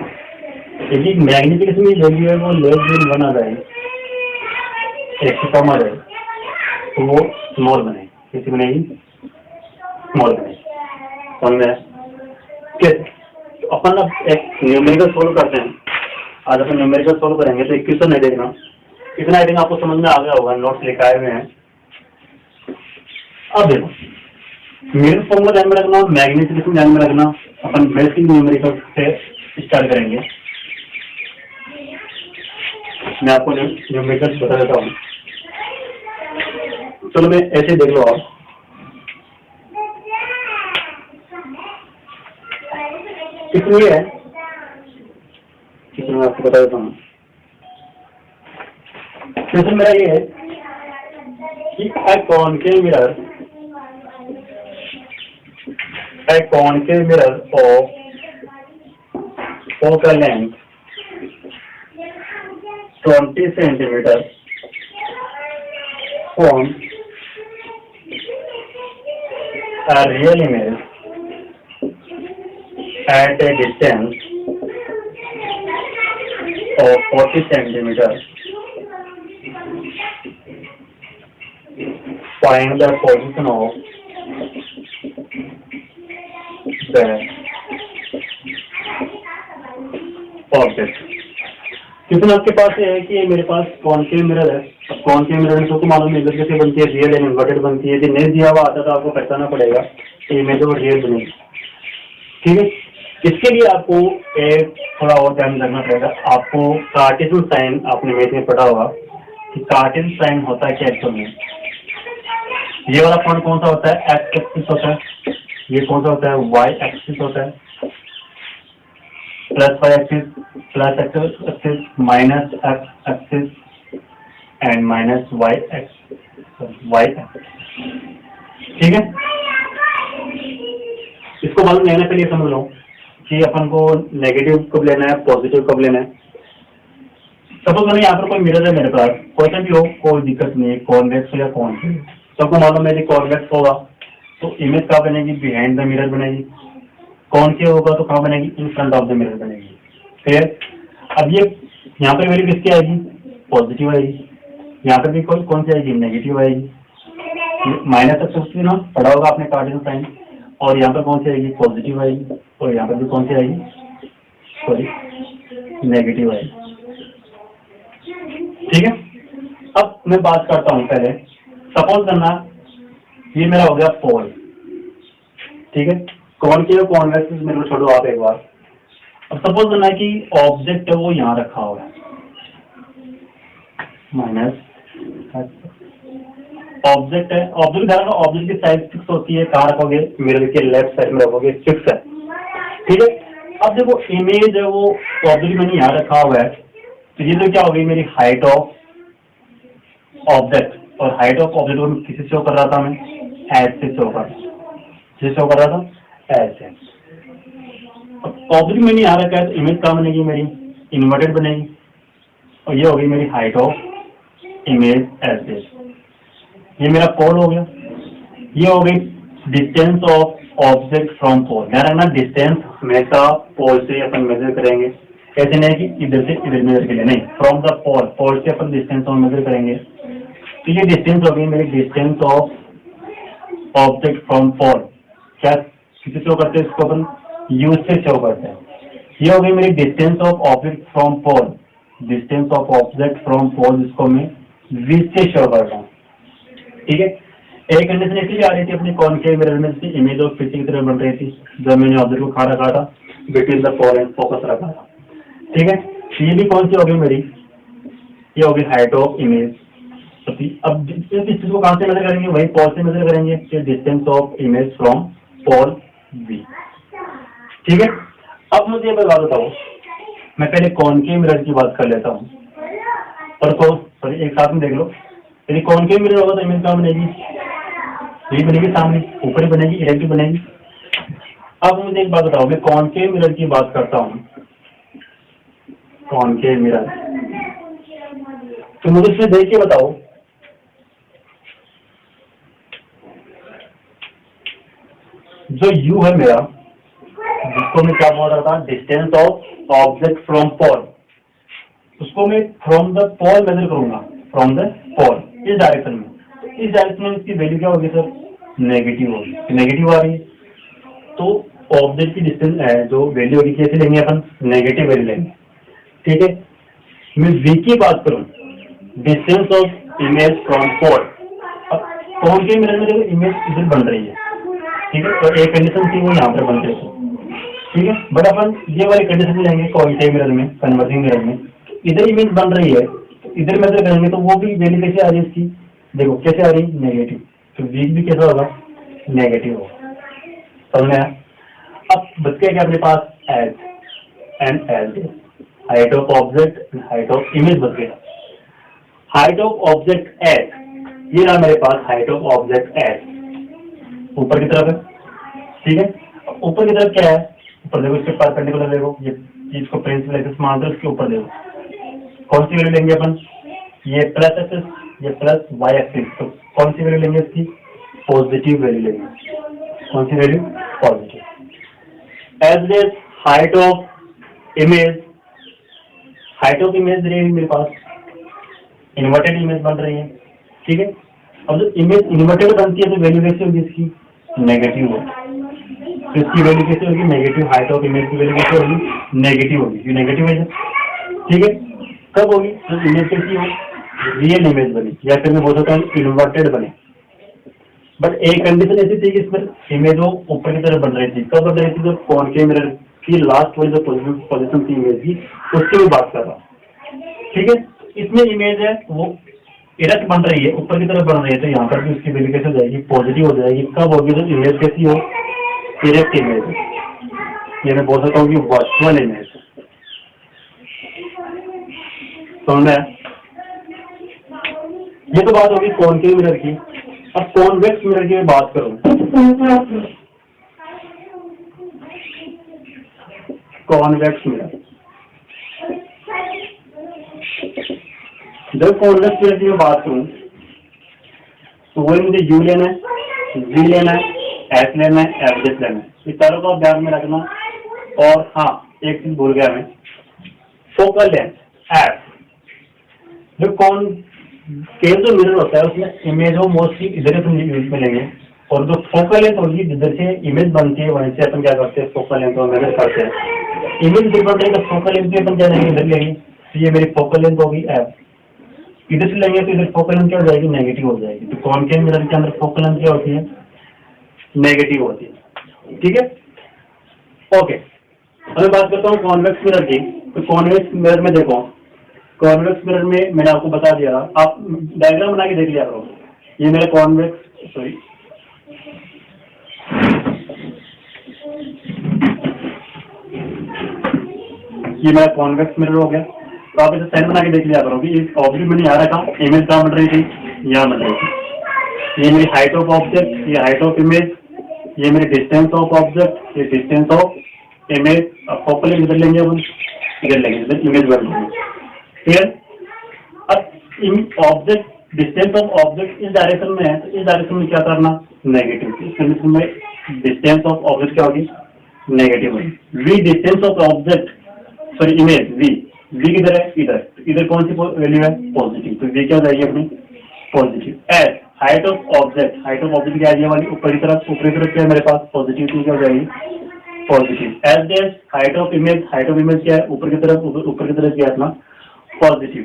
यदि मैग्निफिकेशन की वैल्यू है वो लेस देन 1 आ जाए, x से कम आ जाए, तो वो स्मॉल बनेगी. कैसी बनेगी? स्मॉल बनेगी. समझ में? अपन अब एक न्यूमेरिकल सोल्व करते हैं. आज अपन न्यूमेरिकल सोल्व करेंगे. तो इक्वेशन नहीं देखना, इतना आई थिंक आपको समझ में आ गया होगा, नोट्स लिखाए हुए हैं. अब देखो, मिरर फॉर्मूला ध्यान में रखना, मैग्निफिकेशन ध्यान में रखना. अपन बेसिक न्यूमेरिकल से स्टार्ट करेंगे. मैं आपको न्यूमेरिकल बता देता हूँ. चलो मैं ऐसे देख लो आप. इसलिए है, मैं आपको बता देता हूँ. क्वेश्चन मेरा ये है कि a concave mirror A concave mirror of focal length 20 centimeters forms a real image at a distance of 40 centimeters. Find the position of the object. Question आपके पास ये है कि मेरे पास कॉनकेव मिरर है। अब कॉनकेव मिरर में सबको मालूम है इमेज कैसे बनती है, रियल एंड इन्वर्टेड बनती है। यदि नहीं दिया हुआ आता तो आपको पहचानना पड़ेगा कि इमेज और रियल बनेगी। ठीक है, इसके लिए आपको एक थोड़ा और ध्यान रखना पड़ेगा। आपको कार्टेशियन साइन आपने इमेज में पढ़ा होगा कि कार्टेशियन साइन होता है क्या एक्चुअल में। ये वाला पॉइंट कौन सा होता है, एक्स एक्सिस होता है। ये कौन सा होता है, वाई एक्सिस होता है। Plus y axis, plus axis, minus x axis and minus y axis. ठीक है, इसको मालूम लेने के लिए समझ लो कि अपन को नेगेटिव कब लेना है, पॉजिटिव कब लेना है। सपोज मैंने यहाँ पर कोई मिरर है मेरे पास, कोई सा भी हो, कोई दिक्कत नहीं है, कॉन्वेक्स हो या कॉन्केव। सबको मालूम है कि कॉन्वेक्स होगा तो इमेज कहाँ बनेगी, बिहाइंड द मिरर बनेगी। कॉन्केव होगा तो कहाँ बनेगी, in front of the mirror बनेगी। फिर अब ये यहाँ पर वैल्यू किसकी आएगी, पॉजिटिव आएगी। यहाँ पर भी कौन सी आएगी, नेगेटिव आएगी। माइनस एक्स ना पढ़ा होगा आपने कार्टेशियन साइन, और यहाँ पर कौन सी आएगी, पॉजिटिव आएगी। और यहाँ पर भी कौन सी आएगी, सॉरी, नेगेटिव आएगी। ठीक है, अब मैं बात करता हूँ पहले। सपोज करना ये मेरा हो गया पोल। ठीक है, कॉनकेव कॉन्वेक्स मेरे को छोड़ो आप एक बार। अब सपोज करना है कि ऑब्जेक्ट है वो यहाँ रखा हुआ है, माइनस ऑब्जेक्ट है। ऑब्जेक्ट की साइज फिक्स होती है, कहाँ रखोगे, मिरर के लेफ्ट साइड में रखोगे, फिक्स है। ठीक है, अब देखो इमेज है वो ऑब्जेक्ट मैंने यहाँ रखा हुआ है, तो ये तो क्या हो गई मेरी हाइट ऑफ ऑब्जेक्ट। और हाइट ऑफ ऑब्जेक्ट को किसी शो कर रहा था, मैं एच से शो कर रहा था, एच से। ऑब्जेक्ट मैंने यहाँ रखा है तो इमेज कहाँ बनेगी मेरी, इन्वर्टेड बनेगी। और ये हो गई मेरी हाइट ऑफ इमेज एच से। ये मेरा पोल हो गया। ये हो गई distance of object from pole. ध्यान रखना, डिस्टेंस हमेशा पोल से अपन मेजर करेंगे, ऐसे नहीं कि इधर से इधर मेजर के लिए, नहीं, फ्रॉम द पोल से अपन डिस्टेंस और मेजर करेंगे। तो ये डिस्टेंस हो गई मेरी distance of object from pole. क्या किसी शो करते हैं, इसको अपन यूज से शो करते हैं। ये हो गई मेरी distance of object from pole. Distance of object from pole इसको मैं वी से शो कर रहा हूँ। ठीक है, एक कंडीशन इसलिए आ रही थी अपनी कॉनकेव मिरर में, इमेज ऑफ फिश की तरह बन रही थी जब मैंने ऑब्जेक्ट को खा रखा था, between the pole and focus रखा था। ठीक है, ये भी कौन सी होगी मेरी, ये होगी हाइट ऑफ इमेज। अब इस चीज को कहां से मेजर करेंगे, वही पोल से मेजर करेंगे, distance of image from pole v. ठीक है, अब मुझे ये बता बताओ, मैं पहले कॉनकेव मिरर की बात कर लेता हूँ और सॉरी एक साथ में देख लो। यदि कॉनकेव मिरर होगा तो इमेज कहाँ बनेगी, यही बनेगी, सामने ऊपर ही बनेगी, इरेक्ट बनेगी। अब मुझे एक बात बताओ, मैं कॉनकेव मिरर की बात करता हूँ, कॉनकेव मिरर, तो मुझे इसमें देख के बताओ जो यू है मेरा, जिसको मैं क्या बोल रहा था, distance of object from pole, उसको मैं फ्रॉम द पोल मेजर करूंगा, फ्रॉम द पोल इस डायरेक्शन में। इस डायरेक्शन में इसकी वैल्यू क्या होगी सर, नेगेटिव होगी। नेगेटिव आ रही है तो ऑब्जेक्ट की डिस्टेंस जो वैल्यू होगी कैसे लेंगे अपन, नेगेटिव वैल्यू लेंगे। ठीक है, मैं वी की बात करूं, distance of image from pole. अब कॉनकेव मिरर में देखो इमेज इधर बन रही है, ठीक है, और एक कंडीशन थी वो यहाँ पर बन रही है। ठीक है, बट अपन ये वाली कंडीशन लेंगे कॉनकेव मिरर में, कन्वर्जिंग मिरर में, इधर इमेज बन रही है, इधर मेजर करेंगे तो वो भी वैल्यू कैसे आ रही है इसकी, देखो कैसे आ रही है, नेगेटिव। तो वीक भी कैसा होगा, नेगेटिव होगा। समझ में आया? अब बच गया क्या अपने पास, H and L, height of object and height of image बच गया। हाइट ऑफ ऑब्जेक्ट एच, ये रहा मेरे पास हाइट ऑफ ऑब्जेक्ट एच, ऊपर की तरफ है। ठीक है, ऊपर की तरफ क्या है, ऊपर देखो, इसके परपेंडिकुलर देखो, ये इसको प्रिंसिपल एक्सिस मान दो, इसके ऊपर देखो कौन सी वैल्यू लेंगे अपन, ये प्लस एक्सिस, ये प्लस वाई एक्सिस, तो कौन सी वैल्यू लेंगे इसकी, पॉजिटिव वैल्यू लेंगे। कौन सी value, positive. As is height of image, height of image रहेगी मेरे पास, इन्वर्टेड इमेज बन रही है, ठीक है। अब जो इमेज इन्वर्टेड बनती है तो वैल्यू कैसे होगी इसकी, नेगेटिव होगी, तो इसकी वैल्यू कैसे होगी, नेगेटिव। हाइट ऑफ इमेज की वैल्यू कैसे होगी, नेगेटिव होगी, ये नेगेटिव है, ठीक है। कब होगी, तो इमेज कैसी हो, रियल इमेज बनी, या फिर मैं बोल सकता हूँ इन्वर्टेड बने। बट एक कंडीशन ऐसी थी कि इसमें इमेज वो ऊपर की तरफ बन रही थी, कब बन रही थी, जो कॉनकेव मिरर की लास्ट वाली जो पोजीशन थी इमेज की, उसकी भी बात कर रहा हूँ, ठीक है। इसमें इमेज है वो इरेक्ट बन रही है, ऊपर की तरफ बन रही है, तो यहाँ पर भी उसकी वैल्यू कैसे हो जाएगी, पॉजिटिव हो जाएगी। कब होगी, तो इमेज कैसी हो, इरेक्ट इमेज, ये मैं बोल सकता हूँ कि वर्चुअल इमेज। समझ में, ये तो बात होगी कॉनकेव मिरर की। अब कॉन्वेक्स मिरर की मैं बात करूं, कॉन्वेक्स मिरर, जब कॉन्वेक्स मिरर की मैं बात करूं तो वही मुझे यू लेना है, जी लेना है, एस लेना है, एफ जेड लेना है, इस चारों को ध्यान में रखना। और हाँ, एक चीज भूल गया मैं, फोकल लेंथ एफ, जो केवल जो मिरर होता है उसमें इमेज हो मोस्टली इधर से यूज में लेंगे, और जो फोकल लेंथ होगी जिधर से इमेज बनती है वहीं से अपन क्या करते हैं, फोकल लेंथ को मेजर करते हैं। इमेज इधर बन रही है तो फोकल लेंथ भी अपन क्या लेंगे, इधर लेंगे, तो ये मेरी फोकल लेंथ होगी एफ। इधर से लेंगे तो इधर फोकल लेंथ क्या हो जाएगी, नेगेटिव हो जाएगी। तो कॉनकेव मिरर के अंदर फोकल लेंथ क्या होती है, नेगेटिव होती है, ठीक है, ओके। अब मैं बात करता हूँ कॉन्वेक्स मिरर की। तो कॉन्वेक्स मिरर में देखो, कॉन्वेक्स मिरर में मैंने आपको बता दिया, आप डायग्राम बना के देख लिया करो। ये मेरा कॉन्वेक्स, सॉरी, ये मेरा कॉन्वेक्स मिरर हो गया। तो आप इसे साइन बना के देख लिया करो कि इस ऑब्जेक्ट मैंने यहाँ रखा, इमेज कहाँ बन रही थी, यहाँ बन रही थी। ये मेरी हाइट ऑफ ऑब्जेक्ट, ये हाइट ऑफ इमेज, ये मेरी डिस्टेंस ऑफ ऑब्जेक्ट, ये डिस्टेंस ऑफ इमेज। अब फोकल इधर लेंगे, अपन इधर लेंगे, इधर इमेज बन रही है, क्लियर। अब ऑब्जेक्ट, डिस्टेंस ऑफ ऑब्जेक्ट इस डायरेक्शन में है, तो इस डायरेक्शन में क्या करना, नेगेटिव। इस कंडीशन में डिस्टेंस ऑफ ऑब्जेक्ट क्या होगी, नेगेटिव होगी। V distance of object, sorry image, v किधर है, इधर, इधर कौन सी वैल्यू है, पॉजिटिव, तो वी क्या हो जाएगी अपनी, positive. S height of object, height of object क्या आ वाली ऊपरी तरफ, ऊपरी तरफ क्या है मेरे पास, पॉजिटिव, तो क्या हो जाएगी, positive. S dash height of image, height of image क्या है, ऊपर की तरफ, ऊपर की तरफ क्या है अपना, positive.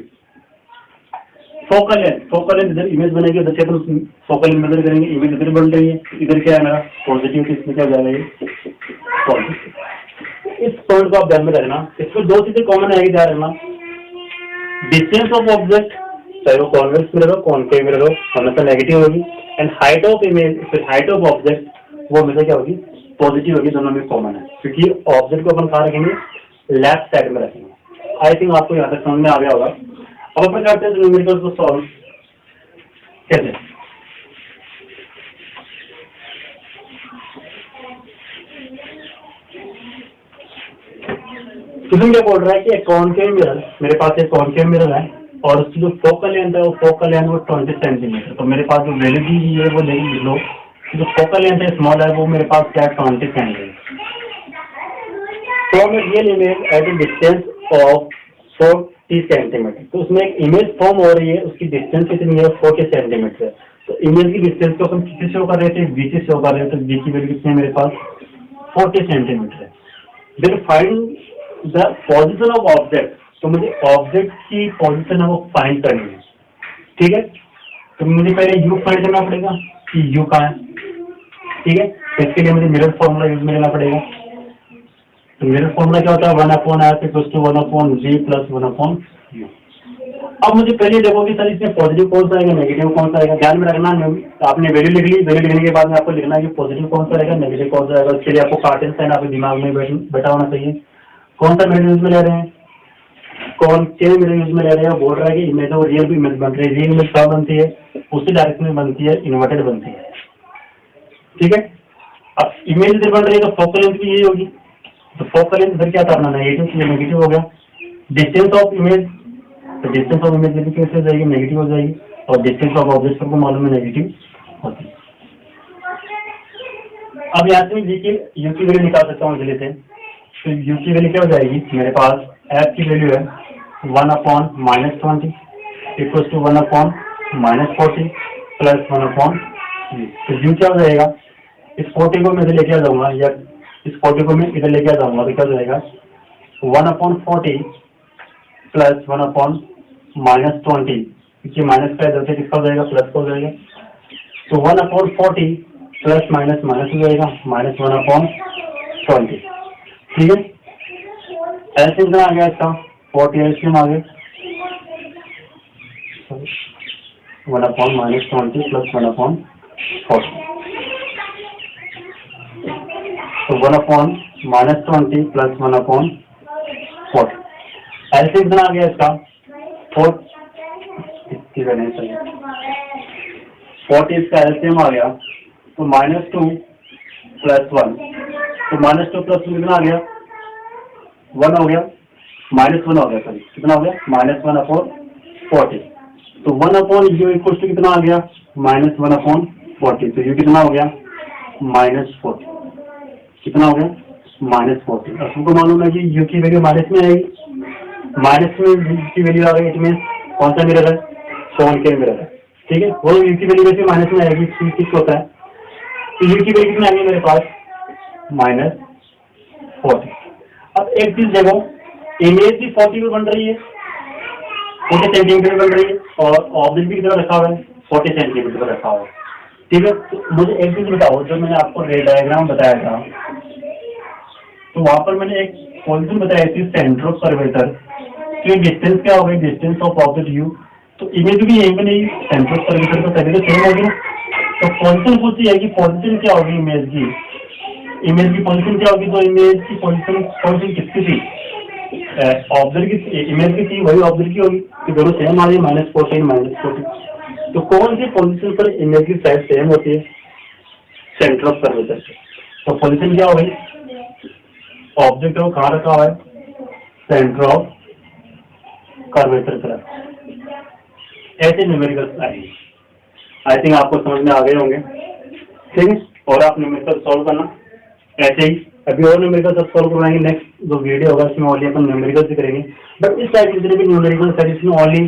Focal length, focal length इधर इमेज बनेगी, उधर से अपन फोकल लेंथ मेजर करेंगे, इमेज इधर बन रही है, इधर क्या है मेरा, पॉजिटिव, तो इसमें क्या हो जाएगा, पॉजिटिव। इस पॉइंट को आप ध्यान में रखना। इसमें दो चीजें कॉमन आएगी, ध्यान रखना, डिस्टेंस ऑफ ऑब्जेक्ट, चाहे वो कॉन्वेक्स मिरर हो, कॉनकेव मिरर हो, हमेशा नेगेटिव होगी, एंड हाइट ऑफ इमेज, फिर हाइट ऑफ ऑब्जेक्ट वो हमेशा क्या होगी, पॉजिटिव होगी। दोनों में कॉमन है, क्योंकि ऑब्जेक्ट को अपन कहाँ रखेंगे, लेफ्ट साइड में रखेंगे। आई थिंक आपको यहाँ तक समझ में आ गया होगा। अब अपन करते हैं न्यूमेरिकल्स को सॉल्व कैसे। क्वेश्चन क्या बोल रहा है कि कॉनकेव मिरर, मेरे पास एक कॉनकेव मिरर है और उसकी जो फोकल लेंथ है, वो फोकल लेंथ वो 20 सेंटीमीटर। तो मेरे पास जो वैल्यू दी हुई है वो ले लो, जो फोकल लेंथ है स्मॉल है, वो मेरे पास क्या है, 20 centimetre. From a real image at A distance of 40 centimetre. तो उसमें एक इमेज फॉर्म हो रही है, उसकी डिस्टेंस कितनी है, 40 सेंटीमीटर। तो इमेज की डिस्टेंस को अपन किससे शो कर रहे थे, बी से शो कर रहे थे। तो बी की वैल्यू कितनी है मेरे पास, 40 सेंटीमीटर है। Then find the position of object. तो मुझे ऑब्जेक्ट की पोजीशन है वो फाइंड करनी है, ठीक है। तो मुझे पहले यू फाइंड करना पड़ेगा कि यू कहाँ है, ठीक है। तो इसके लिए मुझे मिरर फॉर्मूला यूज में लेना पड़ेगा। तो मिरर फॉर्मूला क्या होता है, 1/r equals to 1/g plus 1/u। अब मुझे पहले देखो कि सर इसमें पॉजिटिव कौन सा आएगा, नेगेटिव कौन सा आएगा। ध्यान में रखना, आपने वैल्यू लिख ली, वैल्यू लिखने के बाद में आपको लिखना है कि पॉजिटिव कौन सा आएगा, नेगेटिव कौन सा आएगा। इसके लिए आपको कार्टेन साइन आपके दिमाग में बैठा होना चाहिए। कौन सा मिरर यूज में ले रहे हैं, कॉनकेव मिरर यूज में ले रहे हैं। बोल रहा है कि इमेज और रियल भी इमेज बन रही है। रियल इमेज कहाँ बनती है, उसी डायरेक्शन में बनती है, इन्वर्टेड बनती है, ठीक है। अब इमेज इधर बन रही है तो फोकल लेंथ भी यही होगी, तो फोकल लेंथ इधर क्या करना, नेगेटिव हो गया। डिस्टेंस ऑफ इमेज, तो डिस्टेंस ऑफ इमेज भी कैसे हो जाएगी, नेगेटिव हो जाएगी, और डिस्टेंस ऑफ ऑब्जेक्ट को मालूम है नेगेटिव होती है। अब यहाँ से मैं यू की वैल्यू निकाल सकता हूँ जल्दी से। तो यू की वैल्यू क्या हो जाएगी, मेरे पास एफ की वैल्यू है 1/-20 इक्वल टू 1/-40 प्लस 1/। तो यू क्या हो जाएगा, इस 40 को मैं इधर लेके आ जाऊंगा, या इस 40 को मैं इधर लेके आ जाऊंगा, तो क्या हो जाएगा 1/40 प्लस 1/-20, क्योंकि माइनस का इधर से किसका हो जाएगा, प्लस का हो जाएगा। तो 1/40 प्लस माइनस माइनस हो जाएगा, -1/20। ठीक है, एलसीएम आ गया इसका 40, एलसीएम आ गया 1/-20 प्लस 1/40। तो 1/-20 प्लस 1/40, एलसीएम आ गया इसका 40 इसका एलसीएम आ गया, तो -2 प्लस 1, तो -2 प्लस 1 कितना आ गया, 1 हो गया, -1 हो गया, सॉरी कितना हो गया, -1/40। तो 1/u इक्वल टू कितना आ गया, -1/40। तो यू कितना हो गया, -40, कितना हो गया, -40। अब तुमको मालूम है कि यू की वैल्यू माइनस में आएगी, माइनस में यू की वैल्यू आ गई, इट मीन कौन सा मिरर है, कॉनकेव मिरर है। ठीक है, वो यू की वैल्यू वैसे माइनस में आएगी, 6 होता है, तो यू की वैल्यू कितना आ गई मेरे पास, -40। अब एक चीज देखो, इमेज भी 40 में बन रही है, 40 सेंटीमीटर बन रही है, और ऑब्जेक्ट भी कितना रखा हुआ है, 40 सेंटीमीटर पर रखा हुआ है। ठीक है, तो मुझे एक चीज बताओ, जो मैंने आपको रे डायग्राम बताया था, तो वहां पर मैंने एक पोजीशन बताई थी सेंटर ऑफ कर्वेचर, तो डिस्टेंस क्या होगी, डिस्टेंस ऑफ ऑब्जेक्ट यू, तो इमेज भी यहीं पर नहीं, सेंटर ऑफ कर्वेचर तो सभी तो सेम होगी। तो पोजीशन पूछती है कि पोजीशन क्या होगी इमेज की, इमेज की पोजीशन क्या होगी, तो इमेज की पोजीशन किसकी थी, ऑब्जेक्ट की, इमेज की थी, वही ऑब्जेक्ट की होगी, कि दोनों सेम आ रही है, -40। तो कौन सी पोजीशन पर इमेज की साइज सेम होती है, सेंटर ऑफ कर्वेचर से। तो पोजीशन क्या होगी, ऑब्जेक्ट को कहाँ रखा हुआ है, सेंटर ऑफ कर्वेचर पर। ऐसे न्यूमेरिकल्स आएंगे, आई थिंक आपको समझ में आ गए होंगे। ठीक है, और आप न्यूमेरिकल सॉल्व करना ऐसे ही। अभी और न्यूमेरिकल सब सॉल्व करवाएंगे, नेक्स्ट जो वीडियो होगा उसमें ओनली अपन न्यूमेरिकल से करेंगे, बट इस टाइप जितने भी न्यूमेरिकल है इसमें ओनली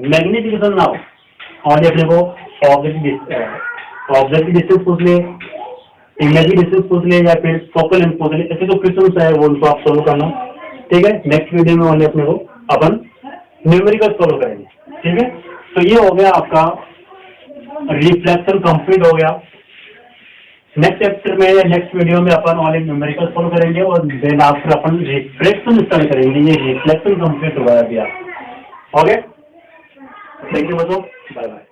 मैग्निफिकेशन ना हो, ओनली अपने को ऑब्जेक्ट की डिस्टेंस पूछ ले, इमेज की डिस्टेंस पूछ ले, या फिर फोकल लेंथ पूछ ले, ऐसे जो क्वेश्चन है वो उनको आप सोल्व करना। ठीक है, नेक्स्ट वीडियो में ओनली अपने को अपन न्यूमेरिकल सोल्व करेंगे। ठीक है, तो ये हो गया आपका रिफ्लेक्शन कंप्लीट हो गया। नेक्स्ट चैप्टर में या नेक्स्ट वीडियो में अपन ऑनलाइन न्यूमेरिकल सॉल्व करेंगे, और देन आफ्टर अपन रिफ्लेक्शन स्टार्ट करेंगे। ये रिफ्लेक्शन कंप्लीट होगा अभी आप। ओके, थैंक यू बच्चों, बाय बाय।